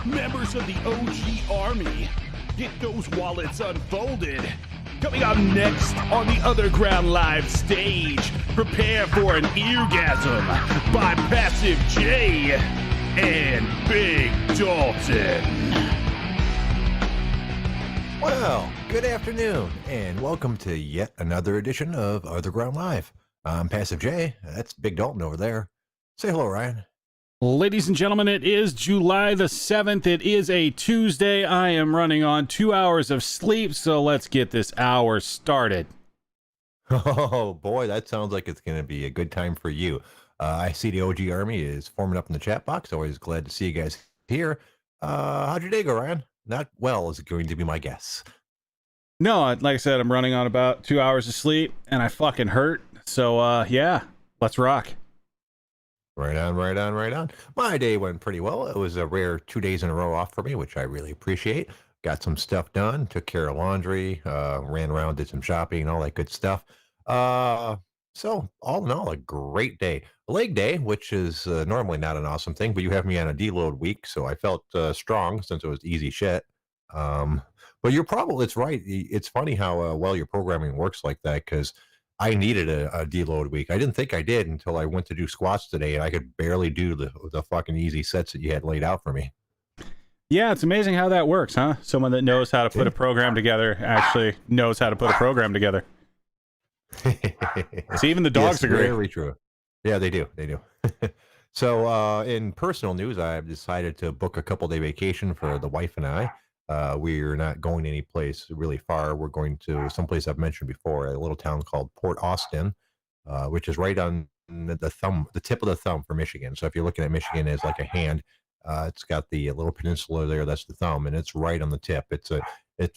members of the OG Army. Get those wallets unfolded. Coming up next on the OtherGround live stage, prepare for an eargasm by Passive J and Big Dalton. Well, good afternoon, and welcome to yet another edition of OtherGround Live. I'm Passive J. That's Big Dalton over there. Say hello, Ryan. Ladies and gentlemen, it is July the 7th. It is a Tuesday. I am running on 2 hours of sleep, so let's get this hour started. Oh, boy, that sounds like it's going to be a good time for you. I see the OG Army is forming up in the chat box. Always glad to see you guys here. How'd your day go, Ryan? Not well is going to be my guess. No, like I said, I'm running on about 2 hours of sleep, and I fucking hurt. So, yeah, let's rock. Right on. My day went pretty well. It was a rare 2 days in a row off for me, which I really appreciate. Got some stuff done, took care of laundry, ran around, did some shopping, all that good stuff. So all in all, a great day. A leg day, which is normally not an awesome thing, but you have me on a deload week, so I felt strong since it was easy shit. But it's right. It's funny how well your programming works like that, because I needed a deload week. I didn't think I did until I went to do squats today, and I could barely do the fucking easy sets that you had laid out for me. Yeah, it's amazing how that works, huh? Someone that knows how to put a program together actually knows how to put a program together. So even the dogs agree. Very true. Yeah, they do. So in personal news, I've decided to book a couple-day vacation for the wife and I. We're not going any place really far. We're going to someplace I've mentioned before, a little town called Port Austin, which is right on the tip of the thumb for Michigan. So if you're looking at Michigan as like a hand, it's got the little peninsula there. That's the thumb, and it's right on the tip. It's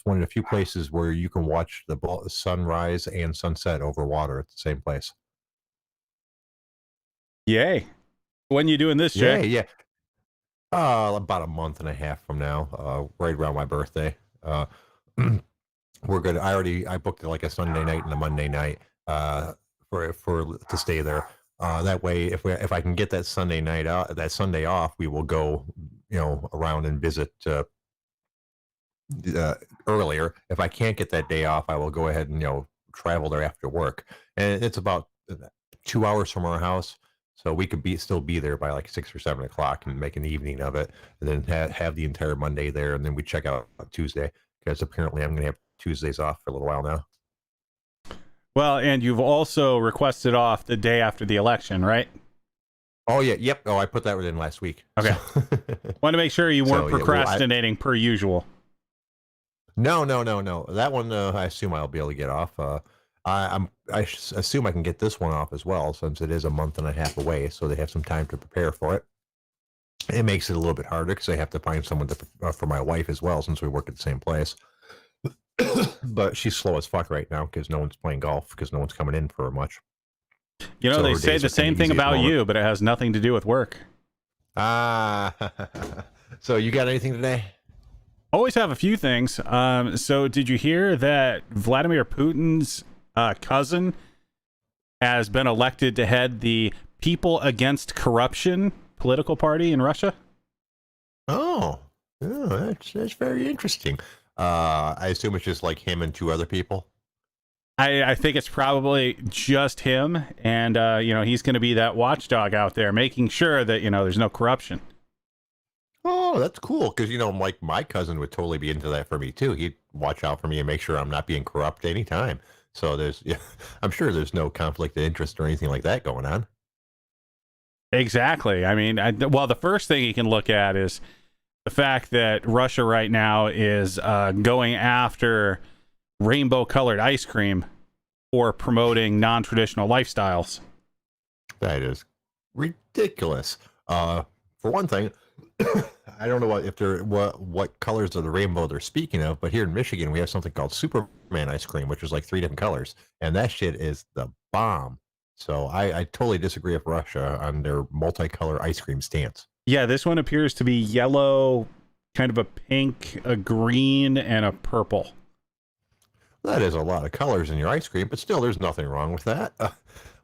one of the few places where you can watch the sunrise and sunset over water at the same place. Yay. When you doing this, Jay? Yeah. About a month and a half from now, right around my birthday. We're good. I booked like a Sunday night and a Monday night for to stay there. That way, if I can get that that Sunday off, we will go, around and visit earlier. If I can't get that day off, I will go ahead and travel there after work. And it's about 2 hours from our house. So we could still be there by like 6 or 7 o'clock and make an evening of it, and then have the entire Monday there, and then we check out on Tuesday, because apparently I'm going to have Tuesdays off for a little while now. Well, and you've also requested off the day after the election, right? Oh, yeah. Yep. Oh, I put that in last week. Okay. So. Want to make sure you weren't procrastinating per usual. No. That one, I assume I'll be able to get off. I assume I can get this one off as well, since it is a month and a half away, so they have some time to prepare for it. It makes it a little bit harder because I have to find someone for my wife as well, since we work at the same place. But she's slow as fuck right now because no one's playing golf, because no one's coming in for much. So they say the same thing about you, but it has nothing to do with work. So you got anything today? Always have a few things. So did you hear that Vladimir Putin's cousin has been elected to head the People Against Corruption political party in Russia? Oh, that's very interesting. I assume it's just like him and two other people. I think it's probably just him, and he's going to be that watchdog out there, making sure that there's no corruption. Oh, that's cool, because like my cousin would totally be into that for me too. He'd watch out for me and make sure I'm not being corrupt anytime. So I'm sure there's no conflict of interest or anything like that going on. Exactly. I mean, the first thing you can look at is the fact that Russia right now is going after rainbow-colored ice cream for promoting non-traditional lifestyles. That is ridiculous. For one thing, I don't know what colors of the rainbow they're speaking of, but here in Michigan we have something called Superman ice cream, which is like 3 different colors, and that shit is the bomb. So I totally disagree with Russia on their multicolor ice cream stance. Yeah, this one appears to be yellow, kind of a pink, a green, and a purple. That is a lot of colors in your ice cream, but still, there's nothing wrong with that.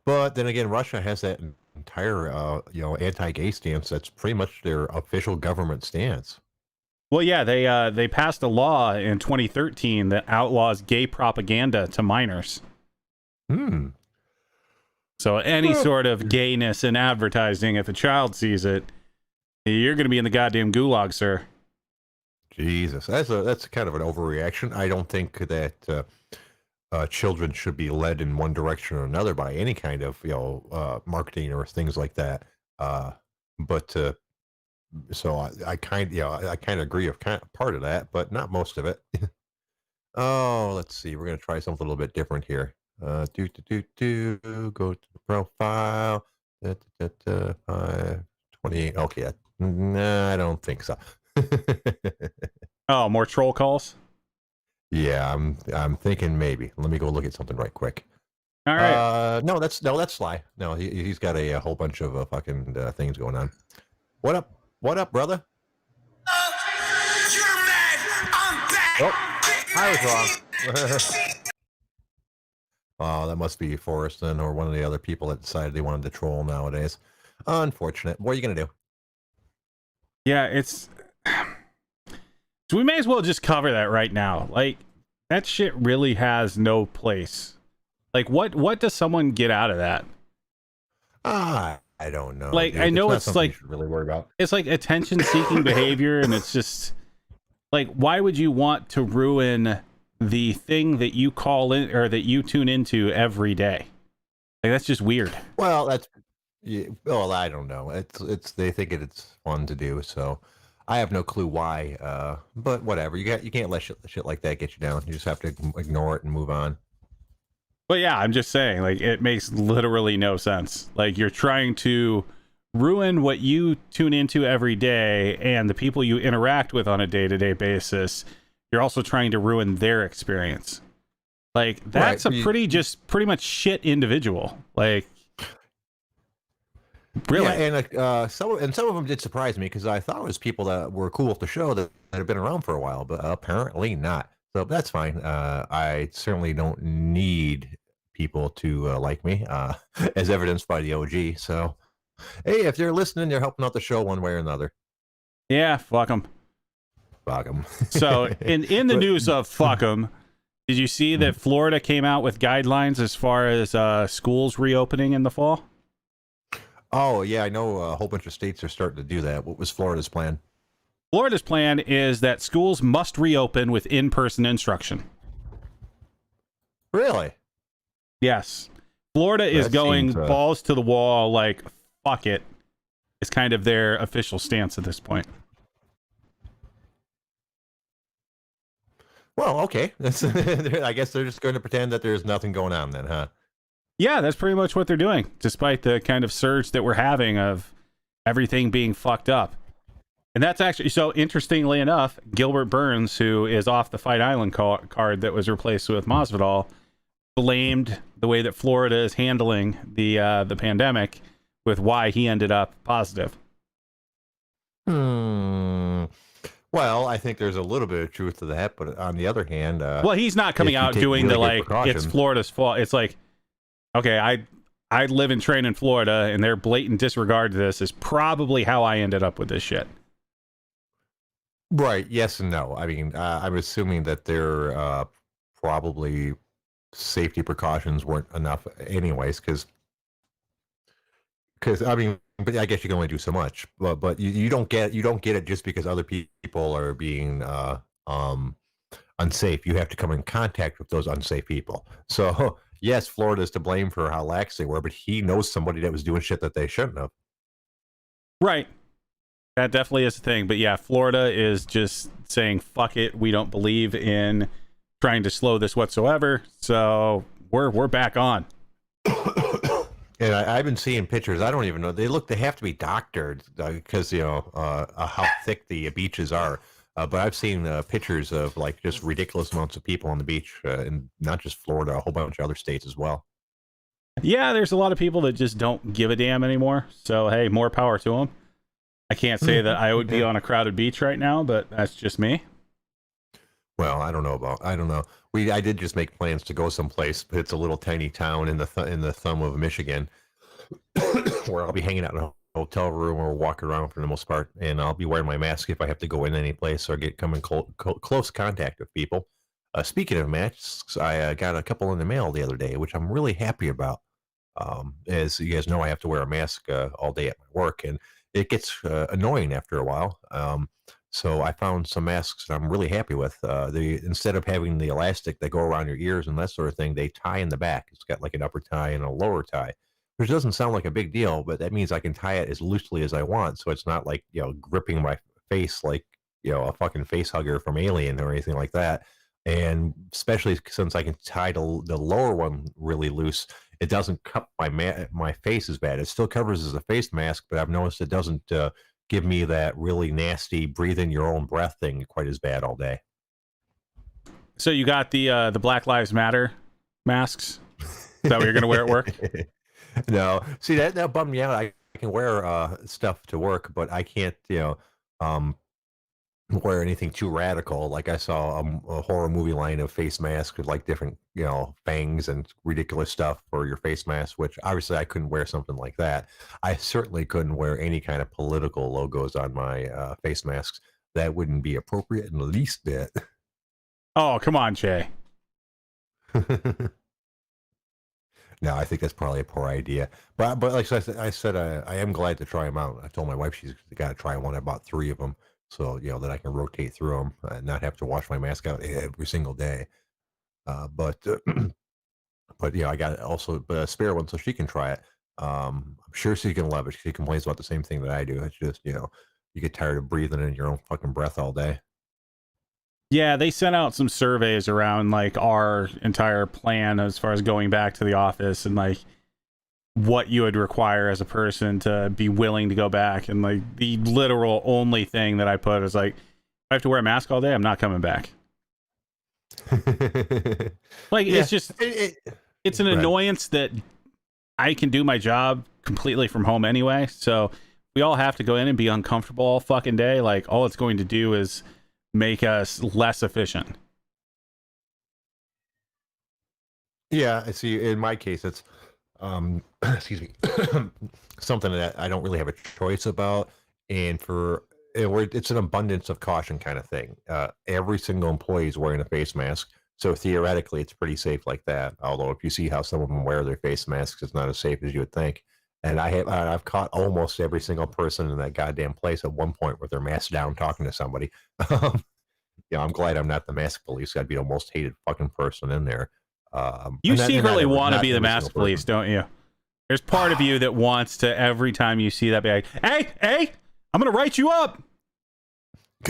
But then again, Russia has that entire, anti-gay stance. That's pretty much their official government stance. Well, yeah, they passed a law in 2013 that outlaws gay propaganda to minors. Hmm. So any sort of gayness in advertising, if a child sees it, you're going to be in the goddamn gulag, sir. Jesus, that's kind of an overreaction. I don't think that children should be led in one direction or another by any kind of marketing or things like that. But so I kind of agree with part of that, but not most of it. Oh, let's see. We're gonna try something a little bit different here. Go to the profile. 528. Okay, nah, I don't think so. Oh, more troll calls? Yeah, I'm thinking maybe. Let me go look at something right quick. All right. No, that's Sly. No, he's got a whole bunch of fucking things going on. What up? What up, brother? You're mad. I'm back. Oh, I was wrong. Oh, that must be Forrest then, or one of the other people that decided they wanted to troll nowadays. Unfortunate. What are you gonna do? Yeah, it's... So we may as well just cover that right now. Like, that shit really has no place. Like, what does someone get out of that? I don't know. Like, dude. I know not it's something like... you should really worry about. It's like attention-seeking behavior, and it's just... Like, why would you want to ruin the thing that you call in, or that you tune into every day? Like, that's just weird. Well, that's... Yeah, well, I don't know. It's they think it's fun to do, so... I have no clue why, but whatever. You can't let shit like that get you down. You just have to ignore it and move on. But yeah, I'm just saying, like, it makes literally no sense. Like, you're trying to ruin what you tune into every day and the people you interact with on a day-to-day basis. You're also trying to ruin their experience. Like, that's right. a pretty much shit individual. Like, really? Yeah, and some of them did surprise me because I thought it was people that were cool with the show that have been around for a while, but apparently not. So that's fine. I certainly don't need people to like me, as evidenced by the OG. So, hey, if they're listening, they're helping out the show one way or another. Yeah, fuck them. Fuck them. So, in the news of fuck them, did you see that Florida came out with guidelines as far as schools reopening in the fall? Oh, yeah, I know a whole bunch of states are starting to do that. What was Florida's plan? Florida's plan is that schools must reopen with in-person instruction. Really? Yes. Florida is That going seems, balls to the wall, like, fuck it. It's kind of their official stance at this point. Well, okay. I guess they're just going to pretend that there's nothing going on then, huh? Yeah, that's pretty much what they're doing, despite the kind of surge that we're having of everything being fucked up. And that's actually, so interestingly enough, Gilbert Burns, who is off the Fight Island card that was replaced with Masvidal, blamed the way that Florida is handling the pandemic with why he ended up positive. Well, I think there's a little bit of truth to that, but on the other hand... well, he's not coming out doing really the, like, it's Florida's fault. It's like, okay, I live and train in Florida, and their blatant disregard to this is probably how I ended up with this shit. Right, yes and no. I mean, I'm assuming that their probably safety precautions weren't enough anyways, because I mean, but I guess you can only do so much. But you don't get it just because other people are being unsafe. You have to come in contact with those unsafe people. So yes, Florida's to blame for how lax they were, but he knows somebody that was doing shit that they shouldn't have. Right. That definitely is a thing. But yeah, Florida is just saying, fuck it. We don't believe in trying to slow this whatsoever. So we're back on. And I've been seeing pictures. I don't even know. They have to be doctored because, how thick the beaches are. But I've seen pictures of like just ridiculous amounts of people on the beach, and not just Florida, a whole bunch of other states as well. Yeah, there's a lot of people that just don't give a damn anymore. So, hey, more power to them. I can't say that I would be on a crowded beach right now, but that's just me. Well, I don't know. I did just make plans to go someplace, but it's a little tiny town in the thumb of Michigan, where I'll be hanging out in a hotel room or walk around for the most part, and I'll be wearing my mask if I have to go in any place or come in close contact with people. Speaking of masks, I got a couple in the mail the other day, which I'm really happy about. As you guys know, I have to wear a mask all day at my work, and it gets annoying after a while. So I found some masks that I'm really happy with. They instead of having the elastic that go around your ears and that sort of thing, they tie in the back. It's got like an upper tie and a lower tie, which doesn't sound like a big deal, but that means I can tie it as loosely as I want, so it's not like gripping my face like a fucking face hugger from Alien or anything like that. And especially since I can tie the lower one really loose, it doesn't cut my face as bad. It still covers as a face mask, but I've noticed it doesn't give me that really nasty breathe in your own breath thing quite as bad all day. So you got the Black Lives Matter masks? Is that what you're going to wear at work? No, see that bummed me out. I can wear stuff to work, but I can't wear anything too radical. Like I saw a horror movie line of face masks with like different fangs and ridiculous stuff for your face mask, which obviously I couldn't wear something like that. I certainly couldn't wear any kind of political logos on my face masks. That wouldn't be appropriate in the least bit. Oh, come on, Jay. No, I think that's probably a poor idea. But like I said, I am glad to try them out. I told my wife she's got to try one. I bought 3 of them, so that I can rotate through them and not have to wash my mask out every single day. But I got also a spare one so she can try it. I'm sure she can love it. She complains about the same thing that I do. It's just you get tired of breathing in your own fucking breath all day. Yeah, they sent out some surveys around like our entire plan as far as going back to the office and like what you would require as a person to be willing to go back. And like the literal only thing that I put is like, I have to wear a mask all day, I'm not coming back. Like, yeah, it's just, it's an annoyance that I can do my job completely from home anyway. So we all have to go in and be uncomfortable all fucking day. Like all it's going to do is make us less efficient. Yeah, I see. In my case, it's excuse me, something that I don't really have a choice about, and it's an abundance of caution kind of thing. Every single employee is wearing a face mask, so theoretically, it's pretty safe like that. Although, if you see how some of them wear their face masks, it's not as safe as you would think. And I've caught almost every single person in that goddamn place at one point with their mask down talking to somebody. I'm glad I'm not the mask police. I'd be the most hated fucking person in there. You secretly want to be the mask police, don't you? There's part of you that wants to, every time you see that, be like, hey, I'm going to write you up.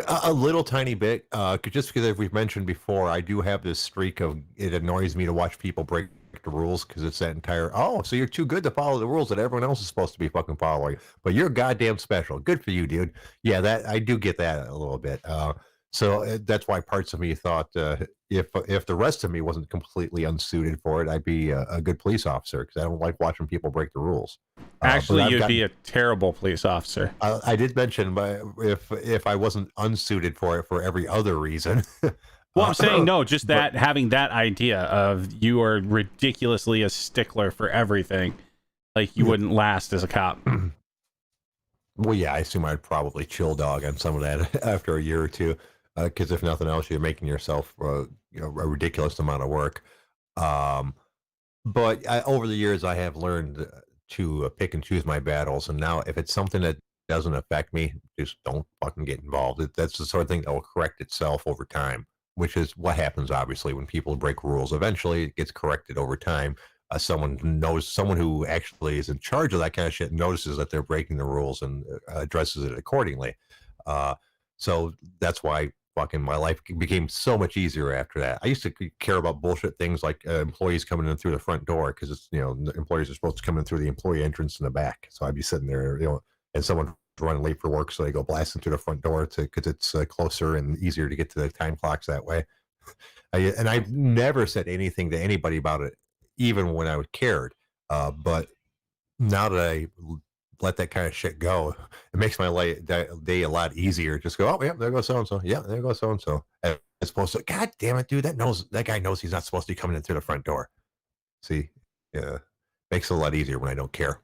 A little tiny bit, just because as we've mentioned before, I do have this streak of it annoys me to watch people break the rules because it's that entire, so you're too good to follow the rules that everyone else is supposed to be fucking following, but you're goddamn special. Good for you, dude. Yeah, that I do get that a little bit. So that's why parts of me thought if the rest of me wasn't completely unsuited for it, I'd be a good police officer because I don't like watching people break the rules. Actually, you'd be a terrible police officer. I did mention, but if I wasn't unsuited for it for every other reason. Well, I'm saying no, just that having that idea of you are ridiculously a stickler for everything, like you wouldn't last as a cop. Well, yeah, I assume I'd probably chill dog on some of that after a year or two, because if nothing else, you're making yourself a ridiculous amount of work. But over the years, I have learned to pick and choose my battles, and now if it's something that doesn't affect me, just don't fucking get involved. That's the sort of thing that will correct itself over time, which is what happens, obviously, when people break rules. Eventually, it gets corrected over time. Someone who actually is in charge of that kind of shit notices that they're breaking the rules and addresses it accordingly. So that's why fucking my life became so much easier after that. I used to care about bullshit things like employees coming in through the front door because it's employees are supposed to come in through the employee entrance in the back. So I'd be sitting there, and someone running late for work, so they go blasting through the front door because it's closer and easier to get to the time clocks that way. And I've never said anything to anybody about it, even when I cared. But now that I let that kind of shit go, it makes my day a lot easier. Just go, oh, yeah, there goes so-and-so. Yeah, there goes so-and-so. As opposed to, God damn it, dude, that guy knows he's not supposed to be coming in through the front door. See, makes it a lot easier when I don't care.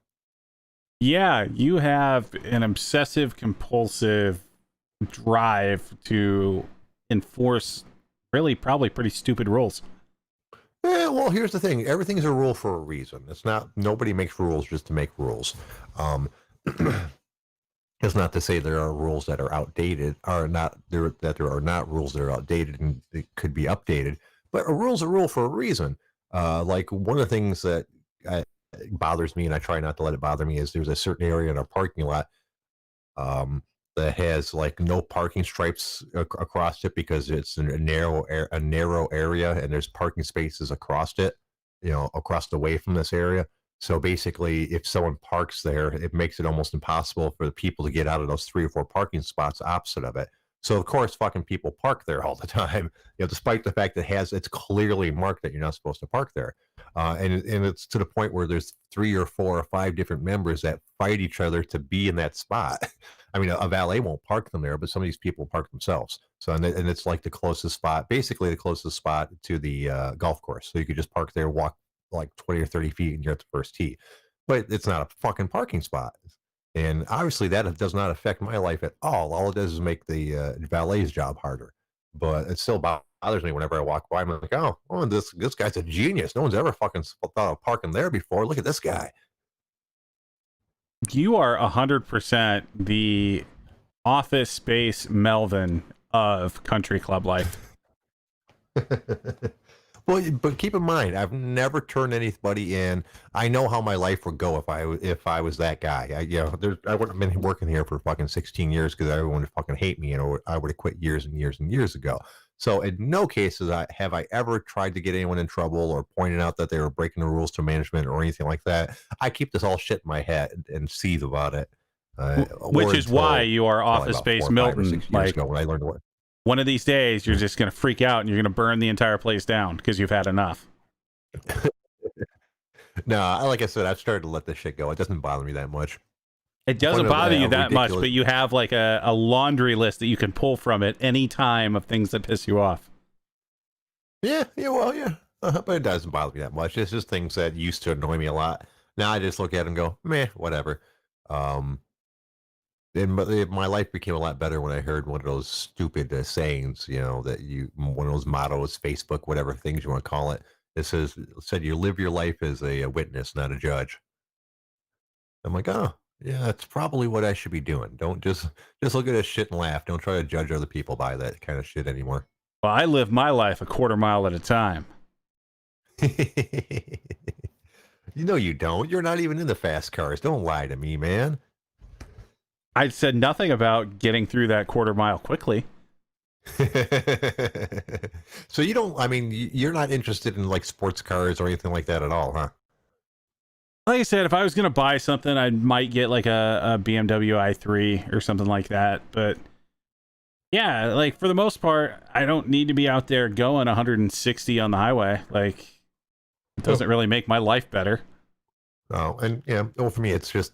Yeah, you have an obsessive compulsive drive to enforce really probably pretty stupid rules. Yeah, well, here's the thing. Everything's a rule for a reason. It's not, nobody makes rules just to make rules. Um, it's not to say there are rules that are outdated, are not there, that there are not rules that are outdated and it could be updated, but a rule's a rule for a reason. Like one of the things that bothers me, and I try not to let it bother me, is there's a certain area in our parking lot um, that has like no parking stripes across it because it's a narrow area and there's parking spaces across it, across the way from this area. So basically, if someone parks there, it makes it almost impossible for the people to get out of those 3 or 4 parking spots opposite of it. So of course, fucking people park there all the time, despite the fact that it's clearly marked that you're not supposed to park there. And it's to the point where there's 3 or 4 or 5 different members that fight each other to be in that spot. I mean, a valet won't park them there, but some of these people park themselves. So, and it's like the closest spot, basically the closest spot to the golf course. So you could just park there, walk like 20 or 30 feet, and you're at the first tee. But it's not a fucking parking spot. And obviously, that does not affect my life at all. All it does is make the valet's job harder. But it still bothers me whenever I walk by. I'm like, oh, this guy's a genius. No one's ever fucking thought of parking there before. Look at this guy. You are 100% the Office Space Melvin of country club life. Well, but keep in mind, I've never turned anybody in. I know how my life would go if I was that guy. I would have been working here for fucking 16 years because everyone would fucking hate me, and I would have quit years and years and years ago. So in no cases have I ever tried to get anyone in trouble or pointed out that they were breaking the rules to management or anything like that. I keep this all shit in my head and seethe about it. Which is why you are Office Space Milton. Like ago when I learned what. One of these days, you're just going to freak out and you're going to burn the entire place down because you've had enough. No, like I said, I've started to let this shit go. It doesn't bother me that much. It doesn't bother you that much, but you have like a laundry list that you can pull from at any time of things that piss you off. Yeah. But it doesn't bother me that much. It's just things that used to annoy me a lot. Now I just look at it and go, meh, whatever. And my life became a lot better when I heard one of those stupid sayings, one of those mottos, Facebook, whatever things you want to call it. It said you live your life as a witness, not a judge. I'm like, oh, yeah, that's probably what I should be doing. Don't just look at this shit and laugh. Don't try to judge other people by that kind of shit anymore. Well, I live my life a quarter mile at a time. You don't. You're not even in the fast cars. Don't lie to me, man. I said nothing about getting through that quarter mile quickly. So you're not interested in like sports cars or anything like that at all, huh? Like I said, if I was going to buy something, I might get like a BMW i3 or something like that. But yeah, like for the most part, I don't need to be out there going 160 on the highway. Like it doesn't really make my life better. Oh, and yeah, well, for me, it's just...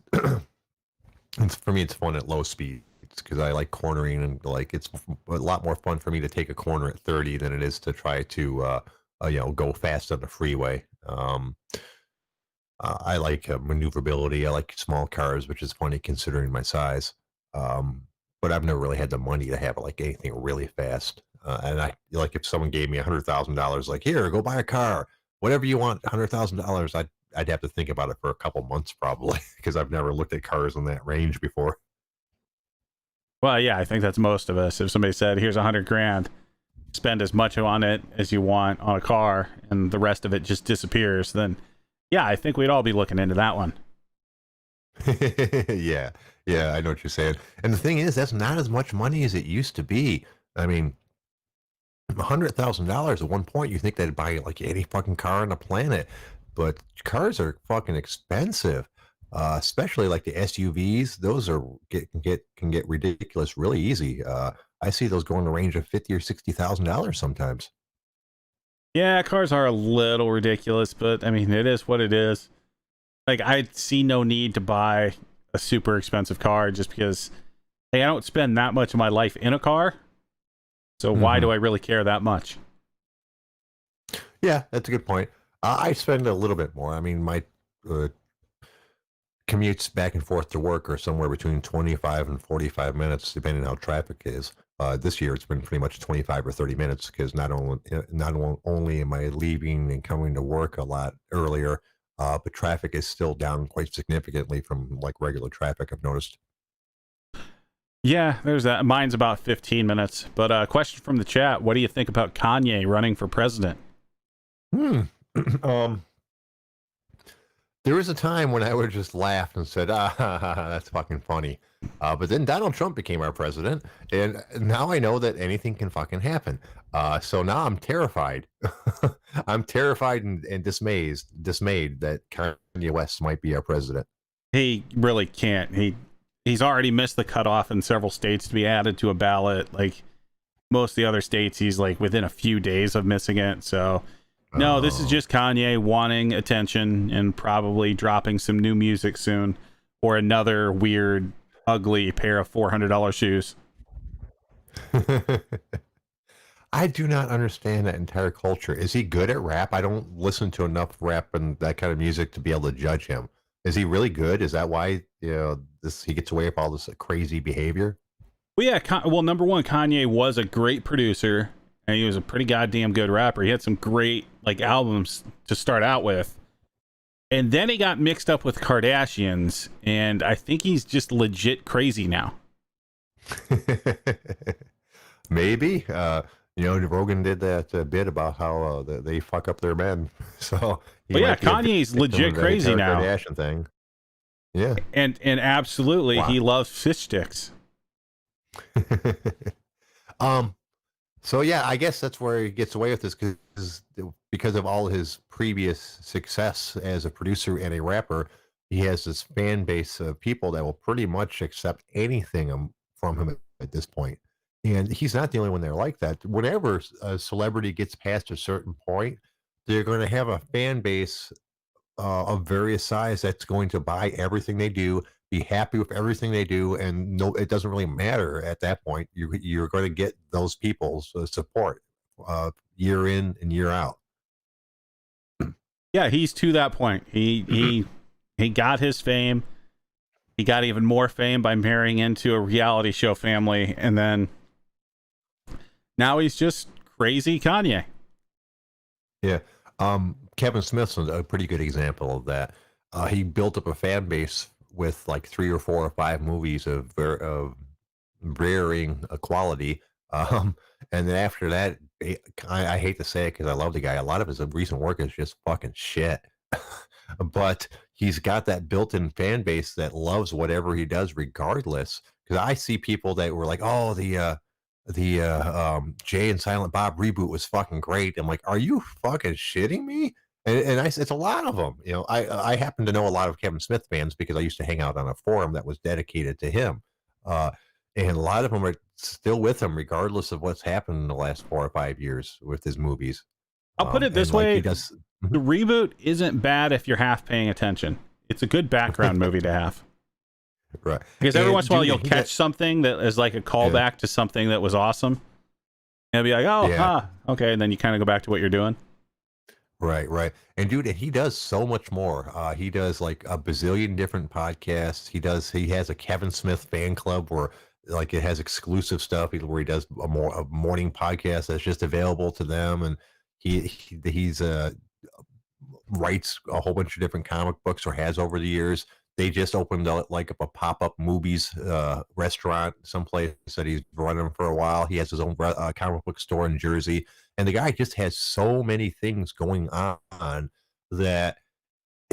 it's fun at low speed. It's because I like cornering, and like it's a lot more fun for me to take a corner at 30 than it is to try to go fast on the freeway. I like maneuverability. I like small cars, which is funny considering my size. But I've never really had the money to have like anything really fast. And I like if someone gave me $100,000, like, here, go buy a car, whatever you want, $100,000, I'd have to think about it for a couple months probably because I've never looked at cars in that range before. Well, yeah, I think that's most of us. If somebody said, here's $100,000, spend as much on it as you want on a car and the rest of it just disappears, then yeah, I think we'd all be looking into that one. Yeah, I know what you're saying. And the thing is, that's not as much money as it used to be. I mean, $100,000 at one point, you think they'd buy like any fucking car on the planet. But cars are fucking expensive, especially like the SUVs. Those can get ridiculous really easy. I see those go in the range of $50,000 or $60,000 sometimes. Yeah, cars are a little ridiculous, but I mean, it is what it is. Like, I see no need to buy a super expensive car just because, hey, I don't spend that much of my life in a car. So why do I really care that much? Yeah, that's a good point. I spend a little bit more. I mean, my commutes back and forth to work are somewhere between 25 and 45 minutes, depending on how traffic is. This year, it's been pretty much 25 or 30 minutes because not only am I leaving and coming to work a lot earlier, but traffic is still down quite significantly from like regular traffic, I've noticed. Yeah, there's that. Mine's about 15 minutes. But question from the chat: what do you think about Kanye running for president? There was a time when I would just laugh and said, that's fucking funny. But then Donald Trump became our president, and now I know that anything can fucking happen. So now I'm terrified. I'm terrified and dismayed that Kanye West might be our president. He really can't. He's already missed the cutoff in several states to be added to a ballot. Like most of the other states, he's like within a few days of missing it. So no, this is just Kanye wanting attention and probably dropping some new music soon, or another weird, ugly pair of $400 shoes. I do not understand that entire culture. Is he good at rap? I don't listen to enough rap and that kind of music to be able to judge him. Is he really good? Is that why he gets away with all this crazy behavior? Well, yeah. Well, number one, Kanye was a great producer, and he was a pretty goddamn good rapper. He had some great like albums to start out with, and then he got mixed up with Kardashians, and I think he's just legit crazy now. Maybe. Rogan did that bit about how they fuck up their men. So, but yeah, Kanye's legit crazy now. Kardashian thing. Yeah, and absolutely, wow. He loves fish sticks. So yeah, I guess that's where he gets away with this because of all his previous success as a producer and a rapper. He has this fan base of people that will pretty much accept anything from him at this point. And he's not the only one there like that. Whenever a celebrity gets past a certain point, they're going to have a fan base of various size that's going to buy everything they do, be happy with everything they do, and no, it doesn't really matter at that point. You're going to get those people's support year in and year out. Yeah, he's to that point. He got his fame. He got even more fame by marrying into a reality show family, and then now he's just crazy Kanye. Yeah. Kevin Smith's a pretty good example of that. He built up a fan base with like 3 or 4 or 5 movies of varying quality. And then after that, I hate to say it because I love the guy. A lot of his recent work is just fucking shit. But he's got that built-in fan base that loves whatever he does regardless. Because I see people that were like, oh, the Jay and Silent Bob reboot was fucking great. I'm like, are you fucking shitting me? And it's a lot of them. I happen to know a lot of Kevin Smith fans because I used to hang out on a forum that was dedicated to him. And a lot of them are still with him regardless of what's happened in the last 4 or 5 years with his movies. I'll put it this way. The reboot isn't bad if you're half paying attention. It's a good background movie to have. Right. Because every once in a while you'll catch something that is like a callback to something that was awesome. And it'll be like, okay. And then you kind of go back to what you're doing. Right. And dude, he does so much more. He does like a bazillion different podcasts. He has a Kevin Smith fan club where like it has exclusive stuff where he does a morning podcast that's just available to them. And he's writes a whole bunch of different comic books or has over the years. They just opened like a pop-up movies restaurant someplace that he's running for a while. He has his own comic book store in Jersey. And the guy just has so many things going on that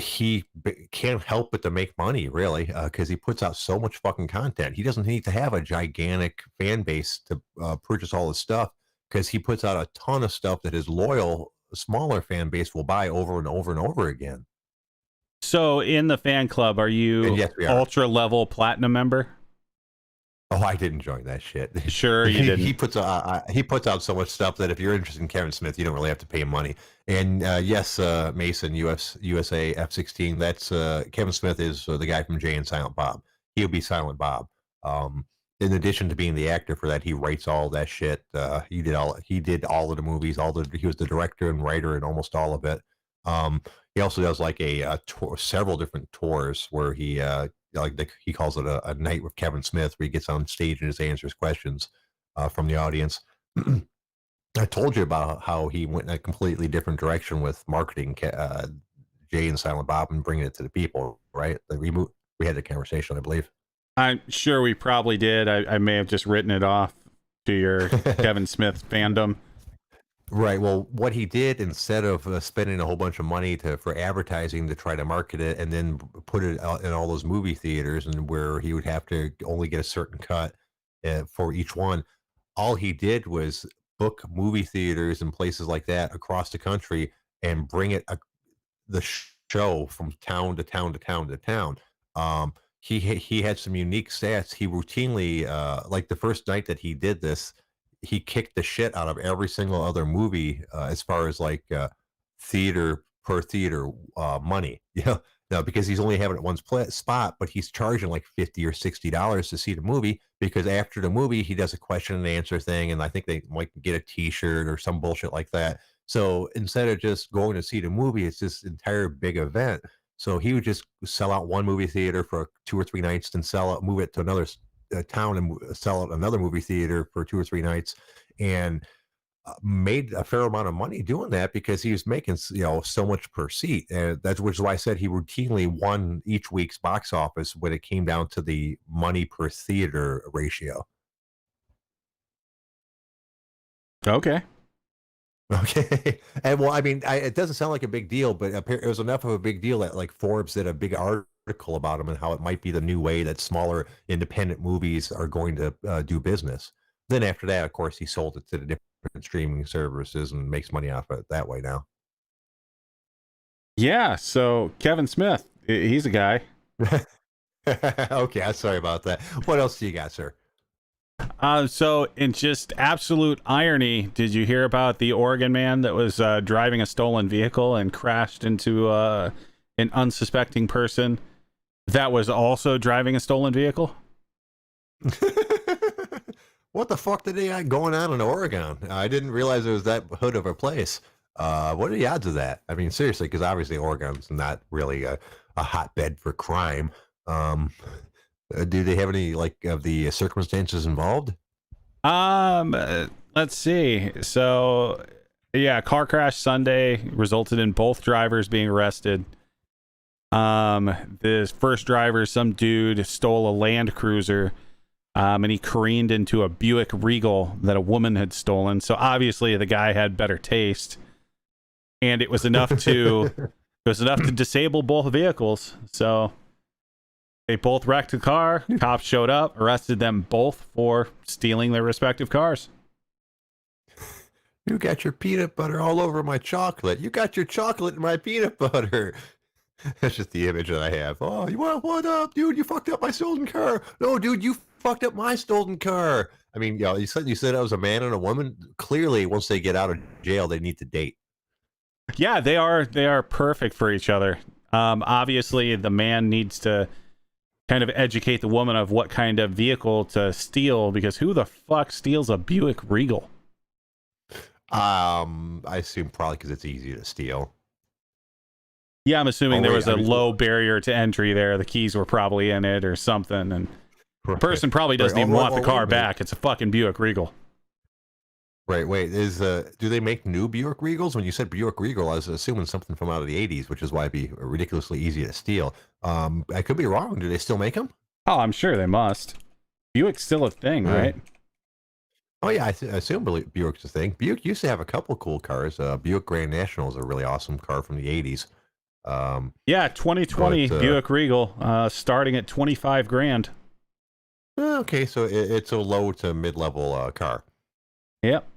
he can't help but to make money, really, because he puts out so much fucking content. He doesn't need to have a gigantic fan base to purchase all his stuff because he puts out a ton of stuff that his loyal, smaller fan base will buy over and over and over again. So in the fan club, are you ultra level platinum member? Oh, I didn't join that shit. Sure, you didn't. He puts out so much stuff that if you're interested in Kevin Smith, you don't really have to pay him money. And yes, Mason, USA F-16. That's Kevin Smith is the guy from Jay and Silent Bob. He'll be Silent Bob. In addition to being the actor for that, he writes all that shit. He did all of the movies. He was the director and writer in almost all of it. He also does like a tour, several different tours where he he calls it a night with Kevin Smith, where he gets on stage and just answers questions from the audience. I told you about how he went in a completely different direction with marketing Jay and Silent Bob and bringing it to the people, right? We had the conversation, I believe. I'm sure we probably did. I may have just written it off to your Kevin Smith fandom. Right. Well, what he did, instead of spending a whole bunch of money for advertising to try to market it and then put it out in all those movie theaters, and where he would have to only get a certain cut for each one, all he did was book movie theaters and places like that across the country and bring the show from town to town to town to town. He had some unique stats. He routinely, like the first night that he did this, he kicked the shit out of every single other movie as far as like theater per theater money. Yeah, no, because he's only having it one spot, but he's charging like $50 or $60 to see the movie, because after the movie he does a question and answer thing, and I think they might get a T-shirt or some bullshit like that. So instead of just going to see the movie, it's this entire big event. So he would just sell out one movie theater for 2 or 3 nights, then move it to another town and sell out another movie theater for 2 or 3 nights, and made a fair amount of money doing that, because he was making so much per seat, and that's which is why I said he routinely won each week's box office when it came down to the money per theater ratio. Okay. Okay. And well, I mean, it doesn't sound like a big deal, but it was enough of a big deal that like Forbes did a big article about him and how it might be the new way that smaller independent movies are going to do business. Then after that, of course, he sold it to the different streaming services and makes money off of it that way now. Yeah, so Kevin Smith, he's a guy. Okay, I'm sorry about that. What else do you got, sir? So in just absolute irony, did you hear about the Oregon man that was driving a stolen vehicle and crashed into an unsuspecting person that was also driving a stolen vehicle? What the fuck did they got going on in Oregon? I didn't realize it was that hood of a place. What are the odds of that? I mean, seriously, because obviously Oregon's not really a hotbed for crime. Do they have any like of the circumstances involved? Let's see. So, yeah, car crash Sunday resulted in both drivers being arrested. The first driver, some dude, stole a Land Cruiser. And he careened into a Buick Regal that a woman had stolen. So obviously the guy had better taste, and it was enough to disable both vehicles. So they both wrecked the car. Cops showed up, arrested them both for stealing their respective cars. You got your peanut butter all over my chocolate. You got your chocolate in my peanut butter. That's just the image that I have. Oh, what up, dude? You fucked up my stolen car. No, dude, you fucked up my stolen car. I mean, you said I was a man and a woman. Clearly, once they get out of jail, they need to date. Yeah, they are perfect for each other. Obviously, the man needs to kind of educate the woman of what kind of vehicle to steal, because who the fuck steals a Buick Regal? I assume probably because it's easy to steal. Yeah, I'm assuming there was a low barrier to entry there. The keys were probably in it or something, and the person probably doesn't even want the car back. It's a fucking Buick Regal. Right, wait, do they make new Buick Regals? When you said Buick Regal, I was assuming something from out of the 80s, which is why it'd be ridiculously easy to steal. I could be wrong. Do they still make them? Oh, I'm sure they must. Buick's still a thing, right? Oh, yeah, I assume Buick's a thing. Buick used to have a couple cool cars. Buick Grand National is a really awesome car from the 80s. Yeah, 2020 Buick Regal, starting at 25 grand. Okay, so it's a low to mid-level car. Yep.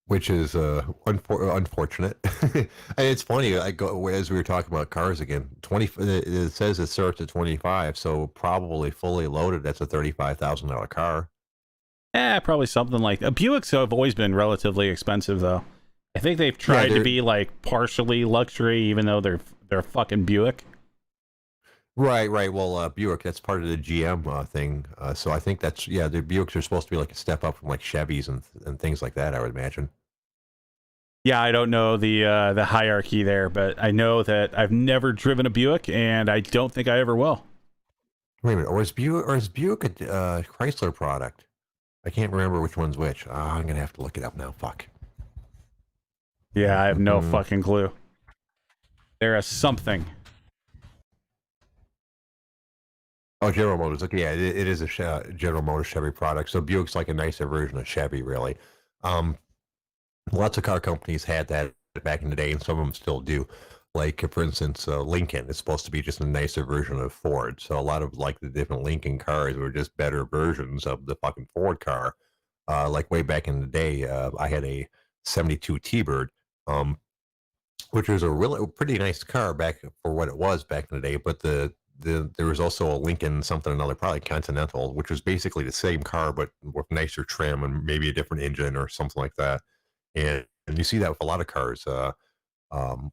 Which is unfortunate. And it's funny, as we were talking about cars again, it says it starts at 25, so probably fully loaded, that's a $35,000 car. Probably something like that. Buicks have always been relatively expensive, though. I think they've tried to be like partially luxury, even though they're fucking Buick. Right. Well, Buick, that's part of the GM thing. So I think the Buicks are supposed to be like a step up from like Chevys and things like that, I would imagine. Yeah, I don't know the hierarchy there, but I know that I've never driven a Buick, and I don't think I ever will. Wait a minute, or is Buick a Chrysler product? I can't remember which one's which. I'm gonna have to look it up now. Fuck. Yeah, I have no Mhm. fucking clue. There is something. Oh, General Motors. Okay, yeah, it is a General Motors Chevy product. So Buick's like a nicer version of Chevy, really. Um, Lots of car companies had that back in the day, and some of them still do. Like, for instance, Lincoln is supposed to be just a nicer version of Ford. So a lot of like the different Lincoln cars were just better versions of the fucking Ford car. Like way back in the day, I had a '72 T-Bird, um, which was a really pretty nice car back for what it was back in the day. But there was also a Lincoln something another, probably Continental, which was basically the same car but with nicer trim and maybe a different engine or something like that. And you see that with a lot of cars,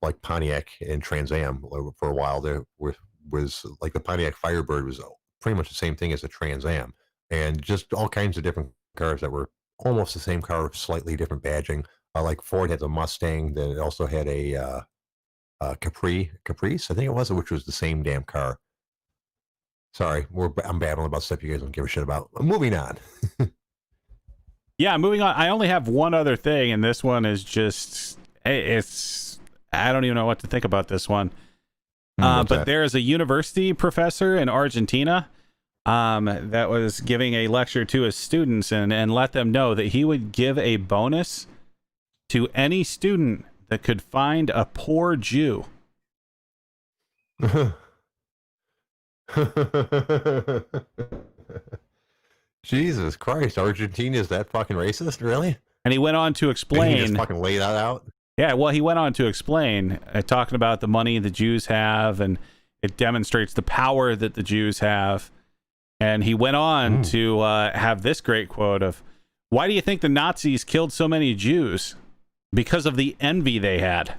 like Pontiac and Trans Am. For a while, there was like the Pontiac Firebird was pretty much the same thing as a Trans Am, and just all kinds of different cars that were almost the same car, slightly different badging. Like Ford had the Mustang, then it also had a Caprice, I think it was, which was the same damn car. Sorry, I'm babbling about stuff you guys don't give a shit about. Moving on. Yeah, moving on. I only have one other thing, and this one is just it's I don't even know what to think about this one. What's But that? there is a university professor in Argentina that was giving a lecture to his students and let them know that he would give a bonus to any student that could find a poor Jew. Jesus Christ, Argentina is that fucking racist, really? And he went on to Did he just explain. fucking lay that out? Yeah, well, he went on to explain, talking about the money the Jews have, and it demonstrates the power that the Jews have. And he went on to have this great quote of, "Why do you think the Nazis killed so many Jews? Because of the envy they had."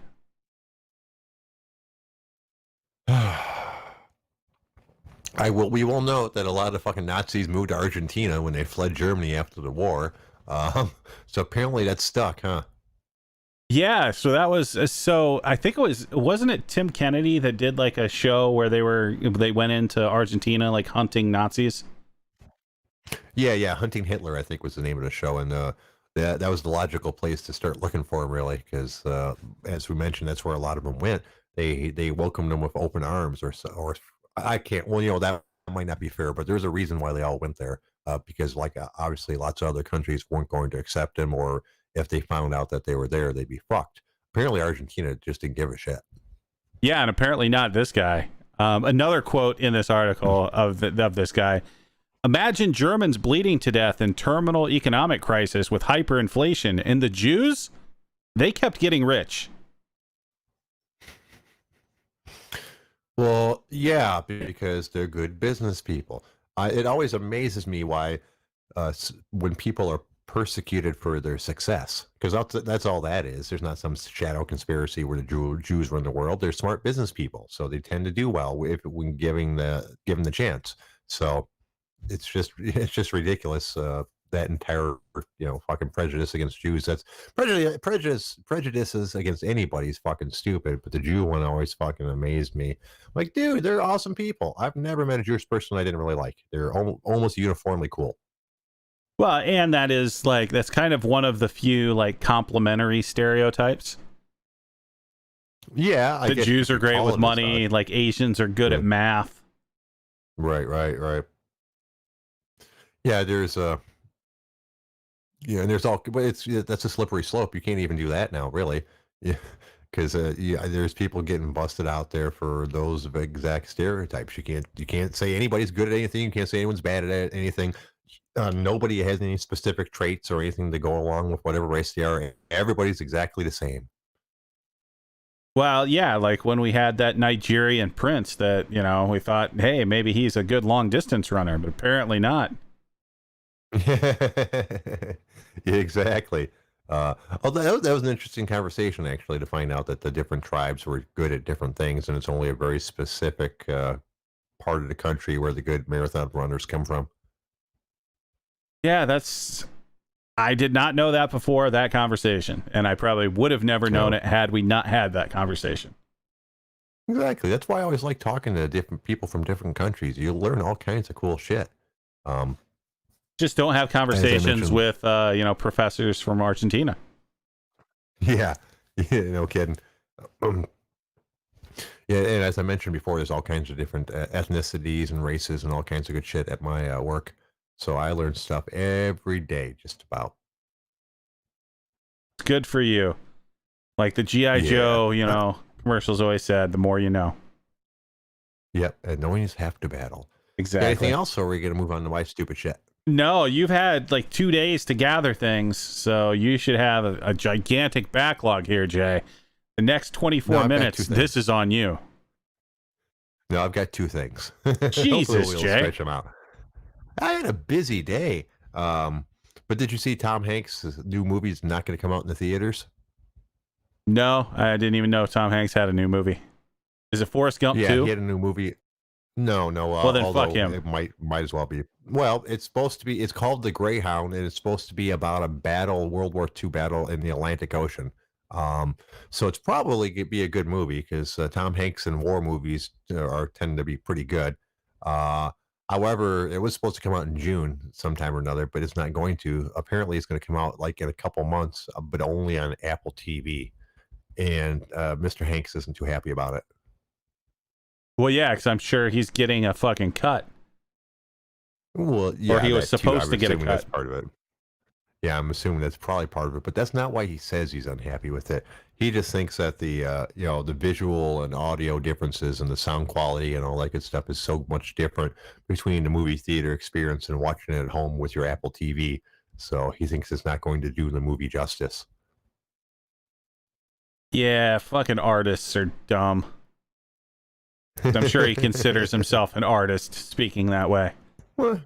We will note that a lot of fucking Nazis moved to Argentina when they fled Germany after the war. So apparently that's stuck, huh? Yeah, so that was so I think wasn't it Tim Kennedy that did like a show where they went into Argentina like hunting Nazis? Yeah. Hunting Hitler, I think, was the name of the show, and that was the logical place to start looking for him, really, because as we mentioned, that's where a lot of them went. They welcomed them with open arms, or I can't. Well, that might not be fair, but there's a reason why they all went there, because like obviously lots of other countries weren't going to accept them, or if they found out that they were there, they'd be fucked. Apparently, Argentina just didn't give a shit. Yeah, and apparently not this guy. Another quote in this article of this guy: "Imagine Germans bleeding to death in terminal economic crisis with hyperinflation, and the Jews, they kept getting rich." Well, yeah, because they're good business people. It always amazes me why when people are persecuted for their success, because that's all that is. There's not some shadow conspiracy where the Jews run the world. They're smart business people, so they tend to do well when given the chance. So it's just ridiculous, that entire fucking prejudice against Jews. That's prejudices against anybody's fucking stupid, but the Jew one always fucking amazed me. Like, dude, they're awesome people. I've never met a Jewish person I didn't really like. They're almost uniformly cool. Well, and that's kind of one of the few like complementary stereotypes. Yeah, I The guess Jews you are could great call with it as money, such. like Asians are good at math. Right. Yeah, there's and there's all, but that's a slippery slope. You can't even do that now, really. Yeah, because there's people getting busted out there for those exact stereotypes. You can't say anybody's good at anything. You can't say anyone's bad at anything. Nobody has any specific traits or anything to go along with whatever race they are. Everybody's exactly the same. Well, yeah, like when we had that Nigerian prince that, we thought, hey, maybe he's a good long distance runner, but apparently not. Exactly. Although that was an interesting conversation, actually, to find out that the different tribes were good at different things, and it's only a very specific part of the country where the good marathon runners come from. Yeah, that's I did not know that before that conversation, and I probably would have never known No. it had we not had that conversation. Exactly. That's why I always like talking to different people from different countries. You'll learn all kinds of cool shit. Just don't have conversations mentioned- with professors from Argentina. Yeah, yeah, no kidding. Yeah, and as I mentioned before, there's all kinds of different ethnicities and races and all kinds of good shit at my work. So I learn stuff every day, just about. It's good for you. Like the G.I. Yeah. Joe, commercials always said, the more you know. Yep, and knowing is half the battle. Exactly. Anything else, or are we going to move on to my stupid shit? No, you've had like 2 days to gather things, so you should have a gigantic backlog here, Jay. The next 24 No, I've got minutes, 2 things. this is on you. No, I've got 2 things. Jesus, Hopefully we'll Jay. stretch them out. I had a busy day. But did you see Tom Hanks' new movie's not going to come out in the theaters? No, I didn't even know Tom Hanks had a new movie. Is it Forrest Gump Yeah, too? he had a new movie. No. Well, then fuck although him. It might as well be. Well, it's supposed to be. It's called The Greyhound, and it's supposed to be about a World War II battle in the Atlantic Ocean. So it's probably gonna be a good movie because Tom Hanks in war movies tend to be pretty good. However, it was supposed to come out in June sometime or another, but it's not going to. Apparently, it's going to come out like in a couple months, but only on Apple TV. And Mr. Hanks isn't too happy about it. Well, yeah, because I'm sure he's getting a fucking cut. Well, yeah, Or he was that too. supposed I'm to get a assuming that's cut. part of it. Yeah, I'm assuming that's probably part of it, but that's not why he says he's unhappy with it. He just thinks that the visual and audio differences and the sound quality and all that good stuff is so much different between the movie theater experience and watching it at home with your Apple TV. So he thinks it's not going to do the movie justice. Yeah, fucking artists are dumb. I'm sure he considers himself an artist speaking that way. Well,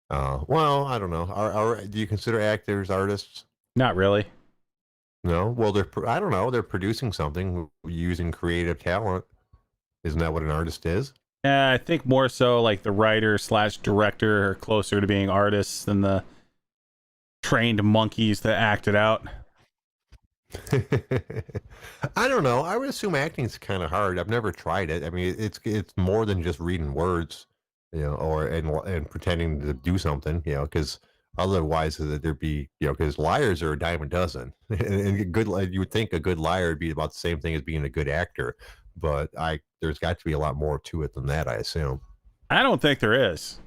I don't know. Do you consider actors artists? Not really. No. Well, I don't know. They're producing something using creative talent. Isn't that what an artist is? Yeah, I think more so like the writer/director are closer to being artists than the trained monkeys that act it out. I don't know. I would assume acting's kind of hard. I've never tried it. I mean, it's more than just reading words, or and pretending to do something, because otherwise there'd be, because liars are a dime a dozen, and you would think a good liar would be about the same thing as being a good actor, but there's got to be a lot more to it than that, I assume. I don't think there is.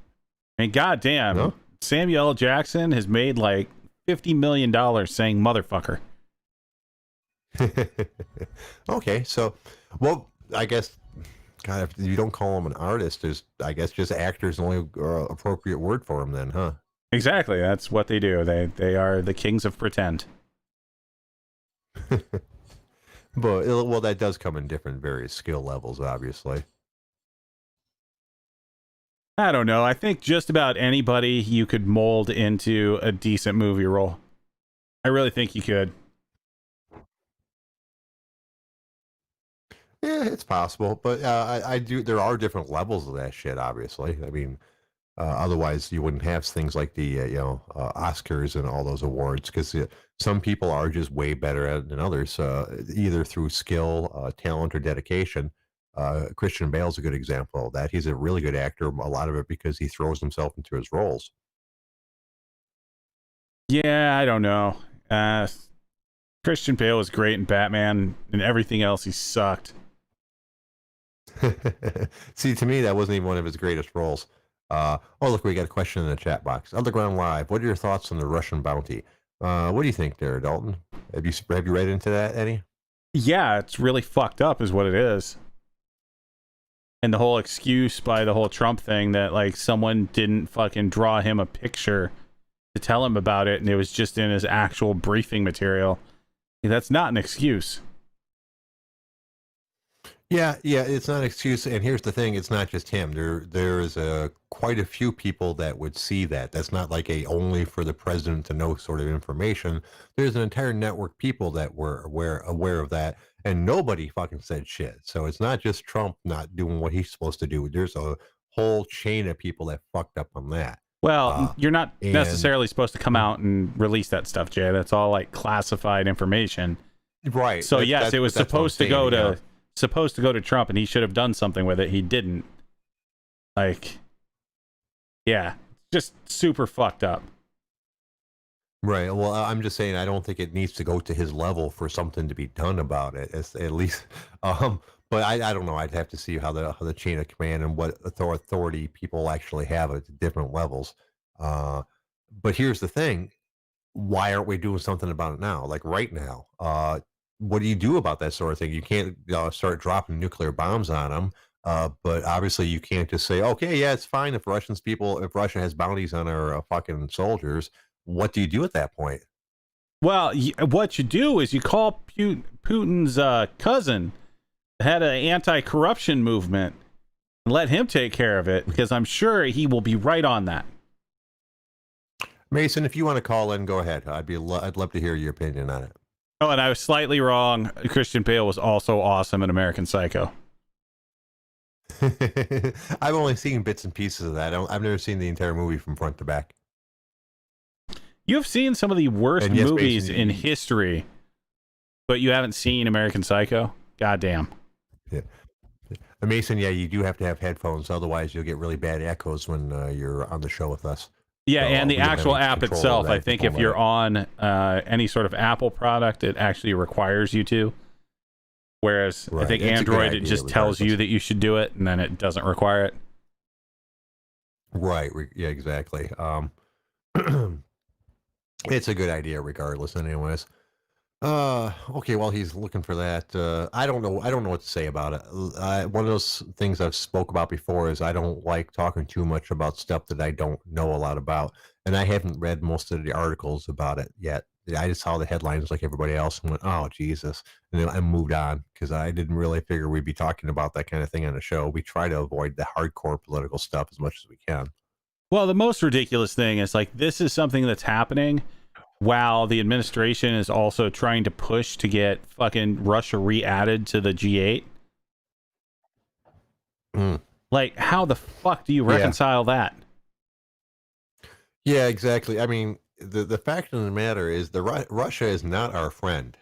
I mean, goddamn, No? Samuel L. Jackson has made like $50 million saying motherfucker. Okay, so, well, I guess, God, if you don't call him an artist, there's, I guess, just actor's the only appropriate word for him then, huh? Exactly, that's what they do. They are the kings of pretend. But, well, that does come in different various skill levels, obviously. I don't know. I think just about anybody you could mold into a decent movie role. I really think you could. Yeah, it's possible, but I do. There are different levels of that shit. Obviously, I mean, otherwise you wouldn't have things like the Oscars and all those awards, because some people are just way better at it than others, either through skill, talent, or dedication. Christian Bale's a good example of that. He's a really good actor. A lot of it because he throws himself into his roles. Yeah, I don't know. Christian Bale was great in Batman, and everything else he sucked. See, to me, that wasn't even one of his greatest roles. Look, we got a question in the chat box. OtherGround Live. What are your thoughts on the Russian bounty? What do you think there, Dalton? Have you read into that, Eddie? Yeah, it's really fucked up, is what it is. And the whole excuse by the whole Trump thing that like someone didn't fucking draw him a picture to tell him about it, and it was just in his actual briefing material. That's not an excuse. Yeah, it's not an excuse. And here's the thing: it's not just him. There is quite a few people that would see that. That's not like a only for the president to know sort of information. There's an entire network of people that were aware of that, and nobody fucking said shit. So it's not just Trump not doing what he's supposed to do. There's a whole chain of people that fucked up on that. Well, Uh, you're not and necessarily supposed to come out and release that stuff, Jay. That's all like classified information. right. So yes, it was that's what I'm supposed to go saying, to Trump, and he should have done something with it. He didn't. Like, yeah, just super fucked up. Right. Well, I'm just saying I don't think it needs to go to his level for something to be done about it. At least, but I don't know. I'd have to see how the chain of command and what authority people actually have at different levels. But here's the thing: why aren't we doing something about it now? Like right now, what do you do about that sort of thing? You can't start dropping nuclear bombs on them. But obviously, you can't just say, "Okay, yeah, it's fine if if Russia has bounties on our fucking soldiers." What do you do at that point? Well, what you do is you call Putin's cousin, had an anti-corruption movement, and let him take care of it, because I'm sure he will be right on that. Mason, if you want to call in, go ahead. I'd love to hear your opinion on it. Oh, and I was slightly wrong. Christian Bale was also awesome in American Psycho. I've only seen bits and pieces of that. I've never seen the entire movie from front to back. You've seen some of the worst yes, movies Mason, in history, but you haven't seen American Psycho? Goddamn. Yeah. Mason, yeah, you do have to have headphones. Otherwise, you'll get really bad echoes when you're on the show with us. Yeah, So, and the we don't have actual any app control itself, over that I think if if you you're don't on any sort of Apple product, it actually requires you to. Whereas I think It's a good Android, it idea, just tells you regardless. that you should do it, and then it doesn't require it. Right. Yeah, exactly. It's a good idea regardless anyways. Okay, while he's looking for that, I don't know what to say about it. One of those things I've spoke about before is I don't like talking too much about stuff that I don't know a lot about, and I haven't read most of the articles about it yet. I just saw the headlines like everybody else and went, "Oh Jesus," and then I moved on because I didn't really figure we'd be talking about that kind of thing on the show. We try to avoid the hardcore political stuff as much as we can. Well, the most ridiculous thing is like this is something that's happening while the administration is also trying to push to get fucking Russia re-added to the G8. Like, how the fuck do you reconcile that? Yeah, exactly. I mean, the fact of the matter is Russia is not our friend.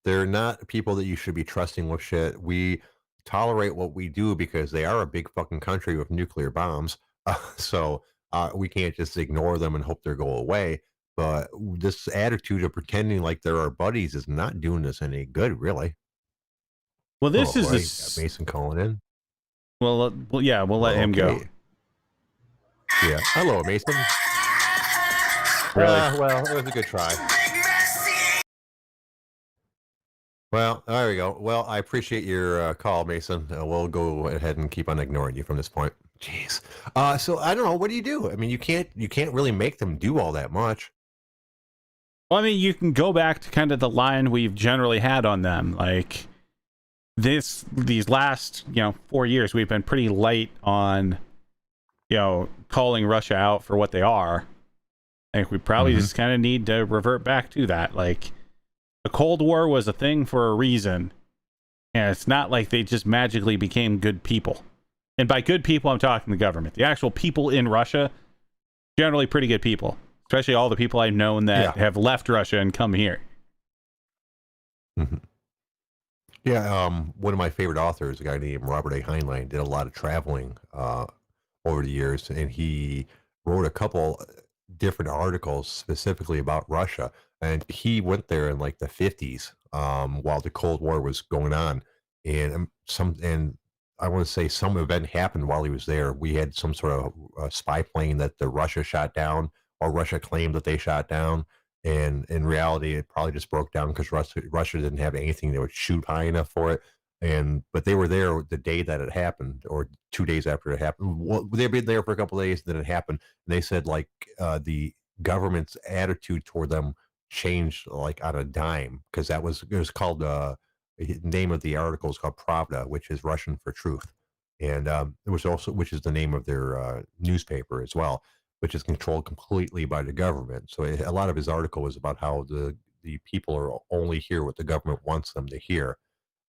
They're not people that you should be trusting with shit. We tolerate what we do because they are a big fucking country with nuclear bombs. So we can't just ignore them and hope they go away. But this attitude of pretending like they're our buddies is not doing us any good, really. Well, this is boy, got Mason calling in. well, yeah, we'll let him go. Yeah. Hello, Mason. Really? Well, it was a good try. Well, there we go. Well, I appreciate your call, Mason. We'll go ahead and keep on ignoring you from this point. Jeez. So I don't know. What do you do? I mean, you can't really make them do all that much. Well, I mean, you can go back to kind of the line we've generally had on them. Like these last 4 years, we've been pretty light on calling Russia out for what they are. I think we probably just kind of need to revert back to that. Like the Cold War was a thing for a reason, and it's not like they just magically became good people. And by good people, I'm talking the government. The actual people in Russia, generally pretty good people. Especially all the people I've known that have left Russia and come here. Yeah, one of my favorite authors, a guy named Robert A. Heinlein, did a lot of traveling over the years, and he wrote a couple different articles specifically about Russia. And he went there in like the 50s while the Cold War was going on, and I want to say some event happened while he was there. We had some sort of spy plane that the Russia shot down, or Russia claimed that they shot down. And in reality, it probably just broke down because Russia didn't have anything that would shoot high enough for it. But they were there the day that it happened, or 2 days after it happened. Well, they'd been there for a couple of days, then it happened. And they said like the government's attitude toward them changed like on a dime, because it was called the name of the article is called Pravda, which is Russian for truth, and it was also which is the name of their newspaper as well, which is controlled completely by the government. So a lot of his article was about how the people are only hear what the government wants them to hear.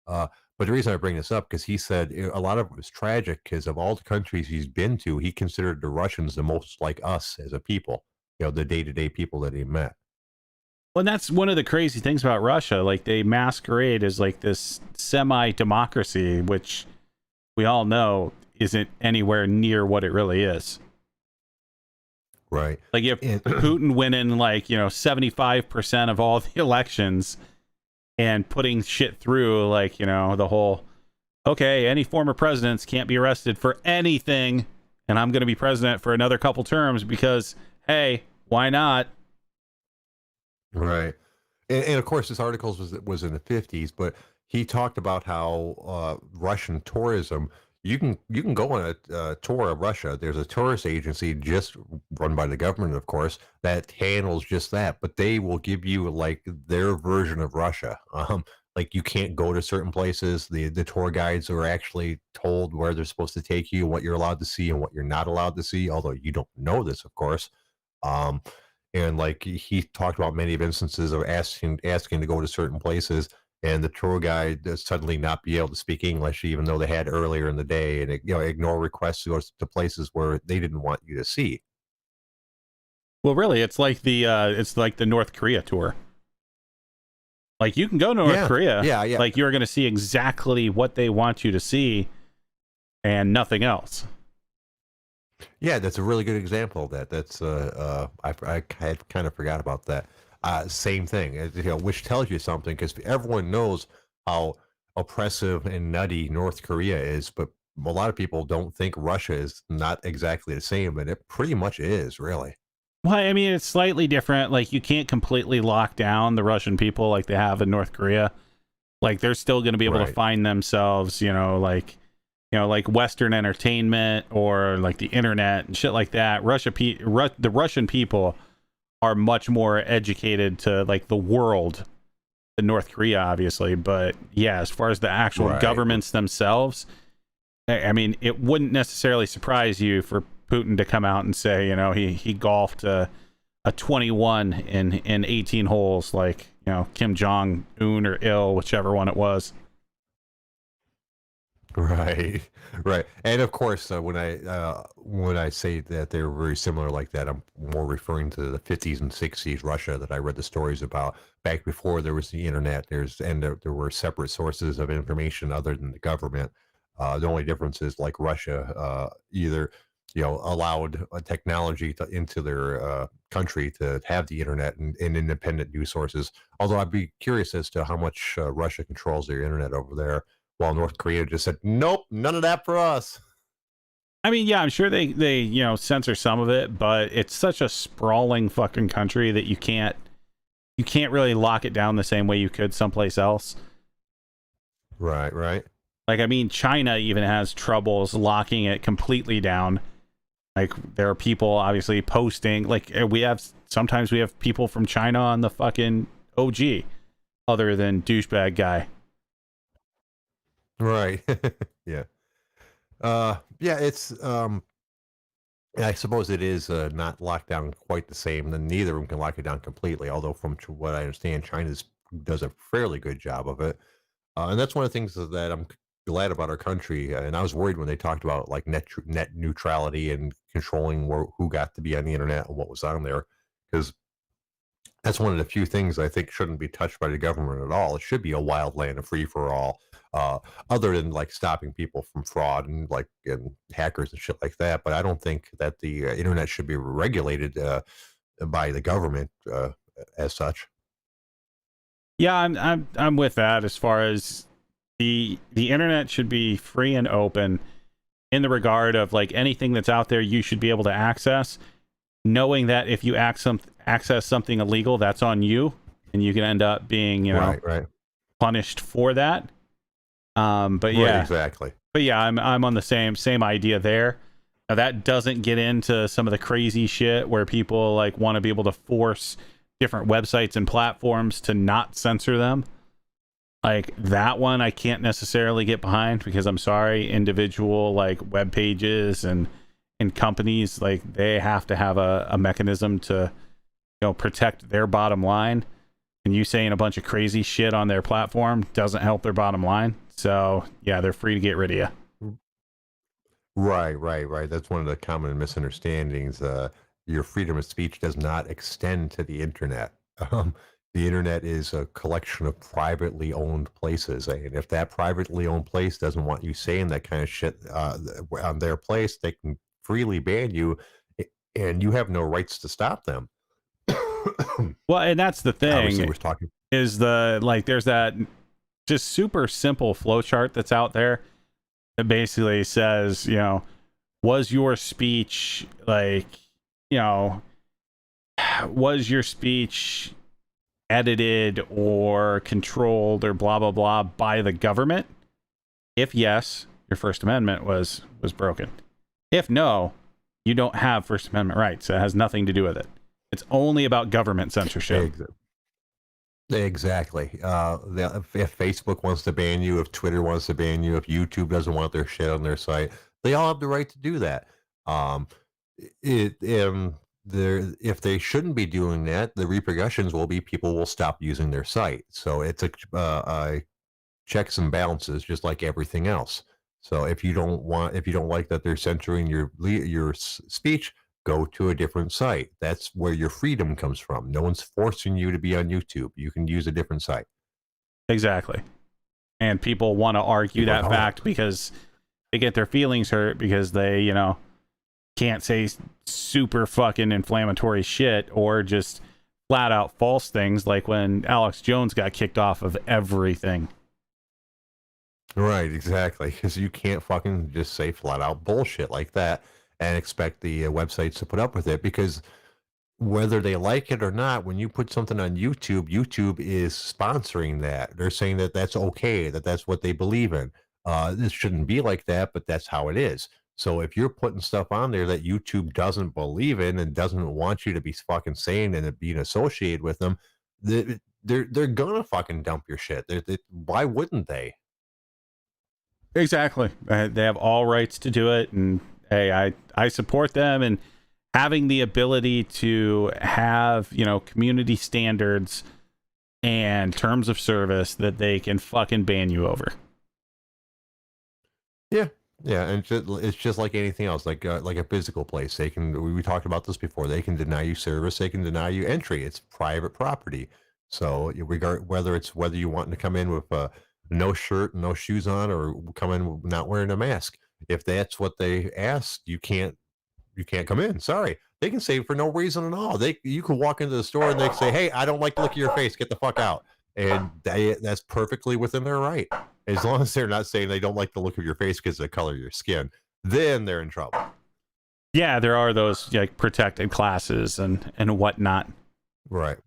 But the reason I bring this up, because he said a lot of it was tragic, because of all the countries he's been to, he considered the Russians the most like us as a people, the day-to-day people that he met. Well, that's one of the crazy things about Russia. Like, they masquerade as like this semi-democracy, which we all know isn't anywhere near what it really is. Right. Like, if Putin winning 75% of all the elections and putting shit through, the whole, okay, any former presidents can't be arrested for anything, and I'm going to be president for another couple terms because, hey, why not? Right. And of course, this article was in the 50s, but he talked about how Russian tourism, you can go on a tour of Russia. There's a tourist agency just run by the government, of course, that handles just that. But they will give you like their version of Russia. Like, you can't go to certain places. The tour guides are actually told where they're supposed to take you, what you're allowed to see and what you're not allowed to see. Although you don't know this, of course. And like he talked about many of instances of asking to go to certain places, and the tour guide suddenly not be able to speak English, even though they had earlier in the day, and ignore requests to go to places where they didn't want you to see. Well, really, it's like the North Korea tour. Like, you can go to North Korea, yeah. like, you're going to see exactly what they want you to see, and nothing else. Yeah, that's a really good example of that. That's I had kind of forgot about that. Same thing, which tells you something, because everyone knows how oppressive and nutty North Korea is, but a lot of people don't think Russia is not exactly the same, and it pretty much is, really. Well, I mean, it's slightly different. Like, you can't completely lock down the Russian people like they have in North Korea. Like, they're still going to be able to find themselves, like Western entertainment or like the internet and shit like that. The Russian people are much more educated to like the world than North Korea, obviously. But yeah, as far as the actual governments themselves, I mean, it wouldn't necessarily surprise you for Putin to come out and say, he golfed a 21 in 18 holes, like, Kim Jong-un or Il, whichever one it was. Right. And of course, when I say that they're very similar like that, I'm more referring to the 50s and 60s Russia that I read the stories about back before there was the internet. There were separate sources of information other than the government. The only difference is, like, Russia either allowed a technology into their country to have the internet and independent news sources. Although I'd be curious as to how much Russia controls their internet over there, while North Korea just said, nope, none of that for us. I mean, yeah, I'm sure they censor some of it, but it's such a sprawling fucking country that you can't really lock it down the same way you could someplace else. Right. Like, I mean, China even has troubles locking it completely down. Like, there are people obviously posting, like, sometimes we have people from China on the fucking OG, other than douchebag guy. Right. Yeah. It's I suppose it is not locked down quite the same. Then neither of them can lock it down completely. Although, from what I understand, China does a fairly good job of it, and that's one of the things that I'm glad about our country. And I was worried when they talked about like net neutrality and controlling who got to be on the internet and what was on there, because that's one of the few things I think shouldn't be touched by the government at all. It should be a wild land, a free for all, other than like stopping people from fraud and hackers and shit like that. But I don't think that the internet should be regulated by the government as such. Yeah, I'm with that. As far as the internet should be free and open, in the regard of like anything that's out there, you should be able to access, knowing that if you access something illegal, that's on you, and you can end up being punished for that. But yeah, right, exactly. But yeah, I'm on the same idea there. Now, that doesn't get into some of the crazy shit where people like want to be able to force different websites and platforms to not censor them. Like, that one I can't necessarily get behind, because I'm sorry, individual like web pages and companies, like, they have to have a mechanism to protect their bottom line. and you saying a bunch of crazy shit on their platform doesn't help their bottom line. So yeah, they're free to get rid of you. Right. That's one of the common misunderstandings. Your freedom of speech does not extend to the internet. Um, the internet is a collection of privately owned places, and if that privately owned place doesn't want you saying that kind of shit on their place, they can freely ban you, and you have no rights to stop them. Well, and that's the Obviously, thing we're talking. is there's that just super simple flowchart that's out there that basically says, was your speech was your speech edited or controlled or blah blah blah by the government? If yes, your First Amendment was broken. If no, you don't have First Amendment rights. It has nothing to do with it. It's only about government censorship. Exactly. If Facebook wants to ban you, if Twitter wants to ban you, if YouTube doesn't want their shit on their site, they all have the right to do that. If they shouldn't be doing that, the repercussions will be people will stop using their site. So it's a checks and balances, just like everything else. So if you don't like that they're censoring your speech, go to a different site. That's where your freedom comes from. No one's forcing you to be on YouTube. You can use a different site. Exactly. And people want to argue that fact because they get their feelings hurt because they, can't say super fucking inflammatory shit or just flat out false things like when Alex Jones got kicked off of everything. Right, exactly. Because you can't fucking just say flat out bullshit like that and expect the websites to put up with it, because whether they like it or not, when you put something on YouTube, YouTube is sponsoring that. They're saying that that's okay, that that's what they believe in. This shouldn't be like that, but that's how it is. So if you're putting stuff on there that YouTube doesn't believe in and doesn't want you to be fucking saying and being associated with them, they're gonna fucking dump your shit. Why wouldn't they? Exactly. They have all rights to do it, and hey, I support them, and having the ability to have, community standards and terms of service that they can fucking ban you over. Yeah, and it's just like anything else, like a physical place. We talked about this before. They can deny you service. They can deny you entry. It's private property. So whether you want to come in with no shirt, no shoes on, or come in not wearing a mask, if that's what they ask, you can't come in. Sorry. They can say for no reason at all. You can walk into the store and they say, "Hey, I don't like the look of your face. Get the fuck out." And that's perfectly within their right. As long as they're not saying they don't like the look of your face because of the color of your skin, then they're in trouble. Yeah, there are those protected classes and whatnot. Right.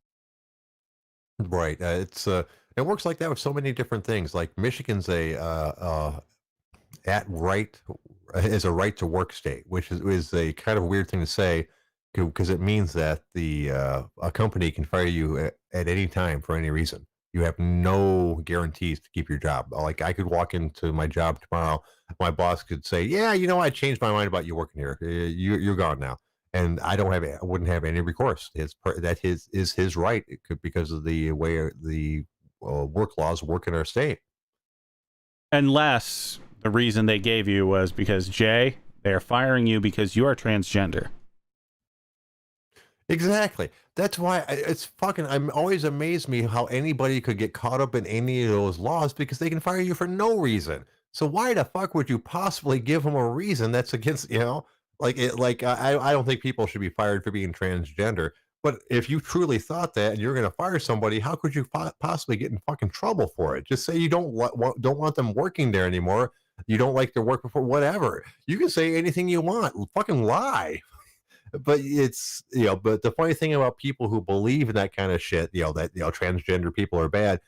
It works like that with so many different things. Like Michigan's a right to work state, which is a kind of weird thing to say, because it means that a company can fire you at any time for any reason. You have no guarantees to keep your job. Like I could walk into my job tomorrow, my boss could say, "Yeah, I changed my mind about you working here. You're gone now," and I wouldn't have any recourse. That is his right. It could, because of the way the work laws work in our state. Unless the reason they gave you was because, Jay, they're firing you because you are transgender. Exactly. That's why I'm always amazed me how anybody could get caught up in any of those laws, because they can fire you for no reason. So why the fuck would you possibly give them a reason that's against, I don't think people should be fired for being transgender. But if you truly thought that and you're going to fire somebody, how could you possibly get in fucking trouble for it? Just say you don't want them working there anymore. You don't like their work before, whatever. You can say anything you want. Fucking lie. But it's, but the funny thing about people who believe in that kind of shit, that, transgender people are bad,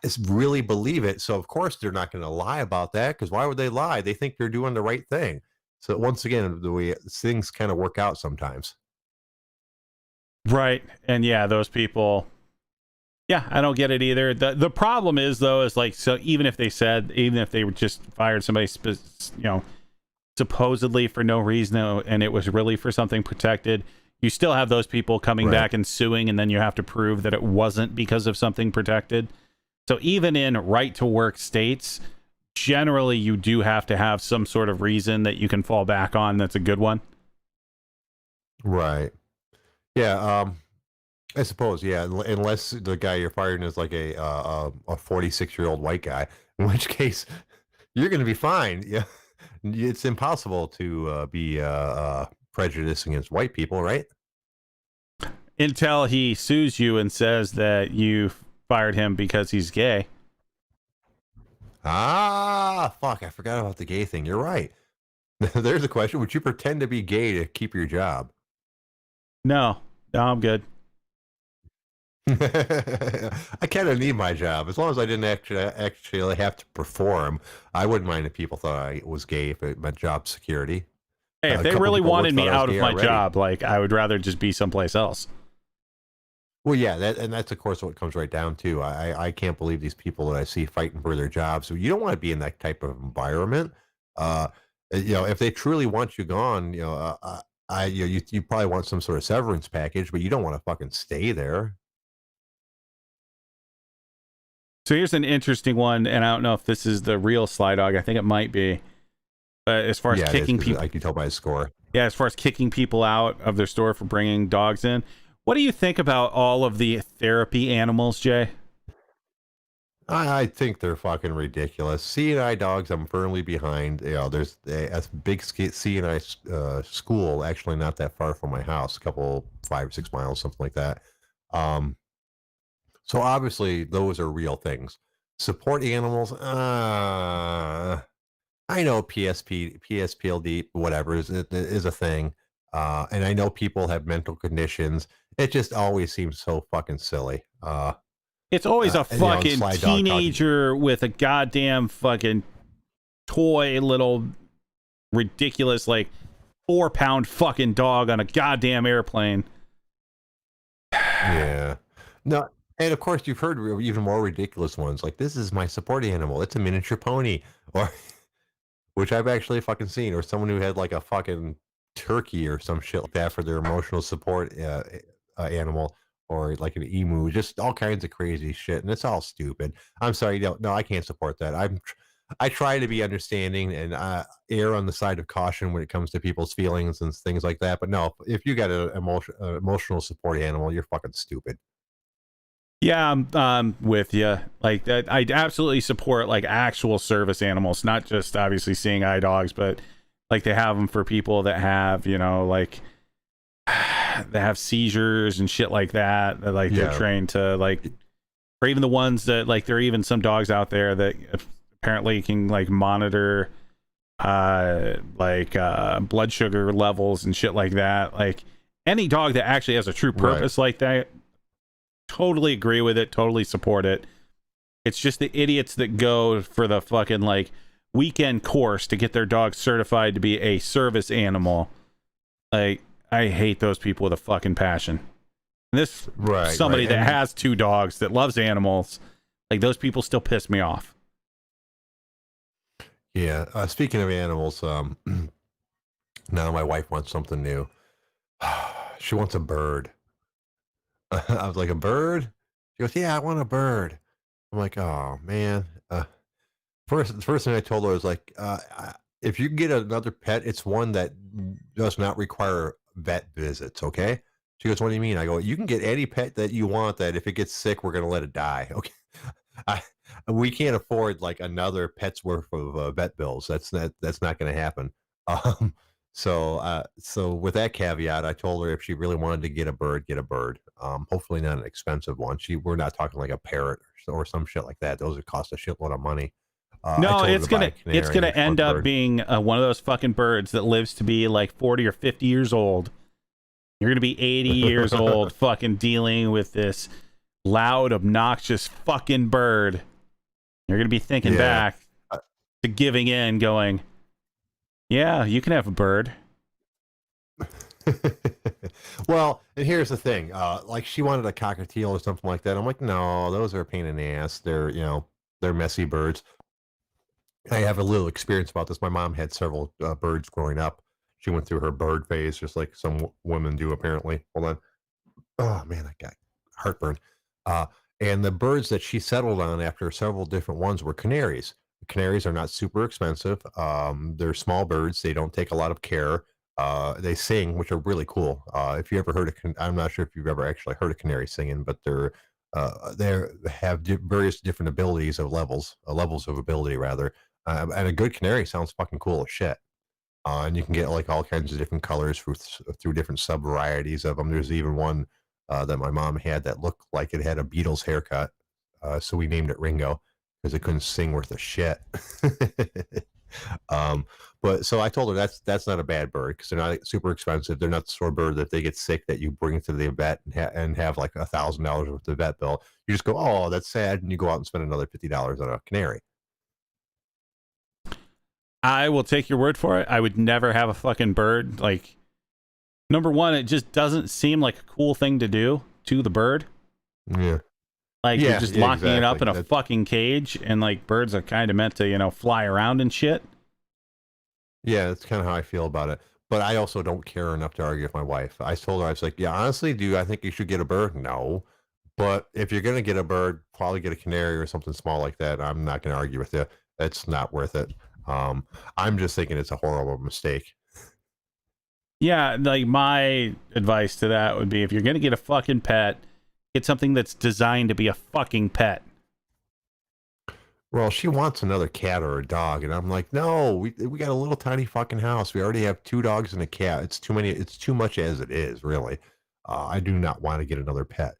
is really believe it. So of course they're not going to lie about that, because why would they lie? They think they're doing the right thing. So once again, the way things kind of work out sometimes. Right. And yeah, those people, I don't get it either. The problem is, though, is so even if they were just fired somebody, supposedly for no reason, and it was really for something protected, you still have those people coming Right. back and suing, and then you have to prove that it wasn't because of something protected. So even in right to work states, generally you do have to have some sort of reason that you can fall back on that's a good one. Right. Yeah. I suppose. Yeah. Unless the guy you're firing is like a 46-year-old white guy, in which case you're going to be fine. Yeah. It's impossible to be prejudiced against white people, right? Until he sues you and says that you fired him because he's gay. Ah, fuck. I forgot about the gay thing. You're right. There's a question. Would you pretend to be gay to keep your job? No, I'm good. I kind of need my job. As long as I didn't actually have to perform, I wouldn't mind if people thought I was gay if it meant job security. Hey, if A they couple really people wanted me thought I was out of gay my already. job, like I would rather just be someplace else. Well, yeah, that's of course what it comes right down to. I can't believe these people that I see fighting for their jobs. So you don't want to be in that type of environment. If they truly want you gone, you probably want some sort of severance package, but you don't want to fucking stay there. So here's an interesting one, and I don't know if this is the real Sly Dog. I think it might be. But as far as Yeah, it is, kicking 'cause people, I can tell by his score. yeah, as far as kicking people out of their store for bringing dogs in, what do you think about all of the therapy animals, Jay? I think they're fucking ridiculous. C&I dogs, I'm firmly behind. There's a big C&I school actually not that far from my house, a couple 5 or 6 miles, something like that. So obviously those are real things. Support animals, I know PSPLD, whatever is a thing, and I know people have mental conditions. It just always seems so fucking silly. It's always a fucking Sly Dog talking. teenager with a goddamn fucking toy little ridiculous like 4-pound fucking dog on a goddamn airplane. Yeah. No, and of course you've heard even more ridiculous ones like this is my support animal. It's a miniature pony, or which I've actually fucking seen, or someone who had like a fucking turkey or some shit like that for their emotional support animal, or like an emu, just all kinds of crazy shit, and it's all stupid. I'm sorry, no, I can't support that. I try to be understanding and err on the side of caution when it comes to people's feelings and things like that. But no, if you got an emotional support animal, you're fucking stupid. Yeah, I'm with you. Like that, I absolutely support like actual service animals, not just obviously seeing eye dogs, but like they have them for people that have, like they have seizures and shit like that. That like they're trained to like, or even the ones that like there are even some dogs out there that apparently can like monitor blood sugar levels and shit like that. Like any dog that actually has a true purpose like that. Totally agree with it, totally support it. It's just the idiots that go for the fucking like weekend course to get their dog certified to be a service animal. Like I hate those people with a fucking passion. And this somebody that has 2 dogs that loves animals, like those people still piss me off. Yeah, speaking of animals, now my wife wants something new. She wants a bird. I was like, a bird? She goes, yeah, I want a bird. I'm like, oh man. The first thing I told her was like, if you get another pet, it's one that does not require vet visits. Okay. She goes, what do you mean? I go, you can get any pet that you want. That if it gets sick, we're gonna let it die. Okay. We can't afford like another pet's worth of vet bills. That's not going to happen. So with that caveat, I told her if she really wanted to get a bird, get a bird. Hopefully not an expensive one. We're not talking like a parrot or some shit like that. Those would cost a shitload of money. No, it's gonna end up being one of those fucking birds that lives to be like 40 or 50 years old. You're gonna be 80 years old, fucking dealing with this loud, obnoxious fucking bird. You're gonna be thinking back to giving in, going, yeah, you can have a bird. Well, and here's the thing. Like she wanted a cockatiel or something like that. I'm like, no, those are a pain in the ass. They're messy birds. I have a little experience about this. My mom had several birds growing up. She went through her bird phase, just like some women do, apparently. Hold on. Oh man, I got heartburn. Uh, and the birds that she settled on after several different ones were canaries. Canaries are not super expensive. They're small birds. They don't take a lot of care. They sing, which are really cool. If you ever heard I'm not sure if you've ever actually heard a canary singing, but they have various different abilities of levels of ability rather. And a good canary sounds fucking cool as shit. And you can get like all kinds of different colors through different sub varieties of them. There's even one that my mom had that looked like it had a Beatles haircut. So we named it Ringo because it couldn't sing worth a shit. um, but so I told her that's not a bad bird because they're not super expensive. They're not the sort of bird that they get sick that you bring to the vet and have like $1,000 worth of vet bill. You just go, oh, that's sad, and you go out and spend another $50 on a canary. I will take your word for it. I would never have a fucking bird. Like, number one, it just doesn't seem like a cool thing to do to the bird. Yeah. Like, you're just locking it up in a That's... fucking cage, and like birds are kind of meant to, you know, fly around and shit. Yeah, that's kind of how I feel about it. But I also don't care enough to argue with my wife. I told her, I was like, yeah, honestly, I think you should get a bird? No. But if you're going to get a bird, probably get a canary or something small like that. I'm not going to argue with you. It's not worth it. I'm just thinking it's a horrible mistake. Yeah, like my advice to that would be if you're going to get a fucking pet, get something that's designed to be a fucking pet. Well, she wants another cat or a dog, and I'm like, no, we got a little tiny fucking house. We already have 2 dogs and a cat. It's too many. It's too much as it is, really. I do not want to get another pet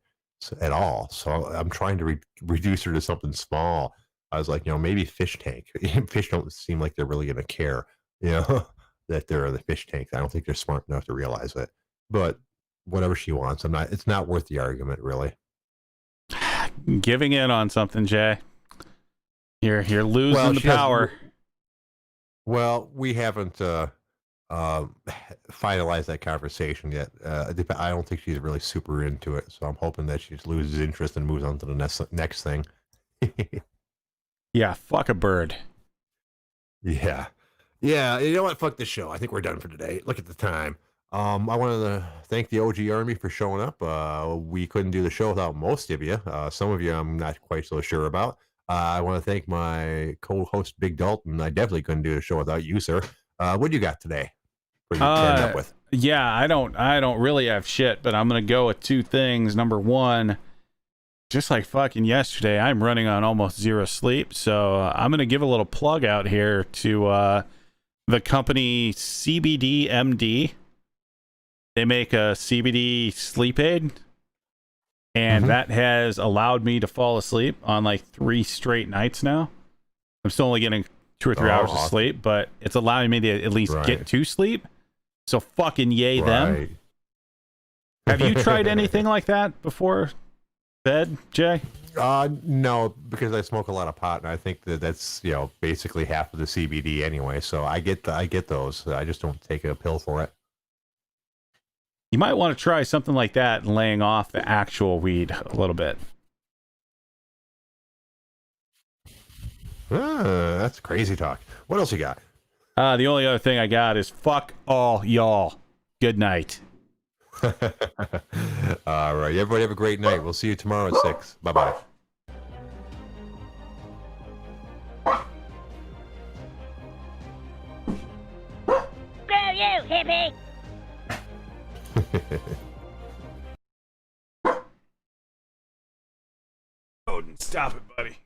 at all. So I'm trying to reduce her to something small. I was like, maybe fish tank. Fish don't seem like they're really going to care, that they're in the fish tank. I don't think they're smart enough to realize it. But whatever she wants, it's not worth the argument, really. Giving in on something, Jay. You're losing the power. Well, we haven't finalized that conversation yet. I don't think she's really super into it, so I'm hoping that she just loses interest and moves on to the next thing. Yeah, fuck a bird. Yeah. You know what? Fuck this show. I think we're done for today. Look at the time. I wanted to thank the OG Army for showing up. We couldn't do the show without most of you. Some of you I'm not quite so sure about. I want to thank my co-host Big Dalton. I definitely couldn't do the show without you, sir. What do you got today? For you to end up with? Yeah, I don't really have shit, but I'm gonna go with 2 things. Number one, just like fucking yesterday, I'm running on almost 0 sleep, so I'm gonna give a little plug out here to the company CBD MD. They make a CBD sleep aid, and that has allowed me to fall asleep on like 3 straight nights now. I'm still only getting 2 or 3 hours of sleep, but it's allowing me to at least get to sleep. So fucking yay them. Have you tried anything like that before bed, Jay? No, because I smoke a lot of pot, and I think that's basically half of the CBD anyway. So I get those. I just don't take a pill for it. You might want to try something like that, laying off the actual weed a little bit. That's crazy talk. What else you got? The only other thing I got is fuck all y'all. Good night. All right. Everybody have a great night. We'll see you tomorrow at 6. Bye-bye. Screw you, hippie! Odin, stop it, buddy.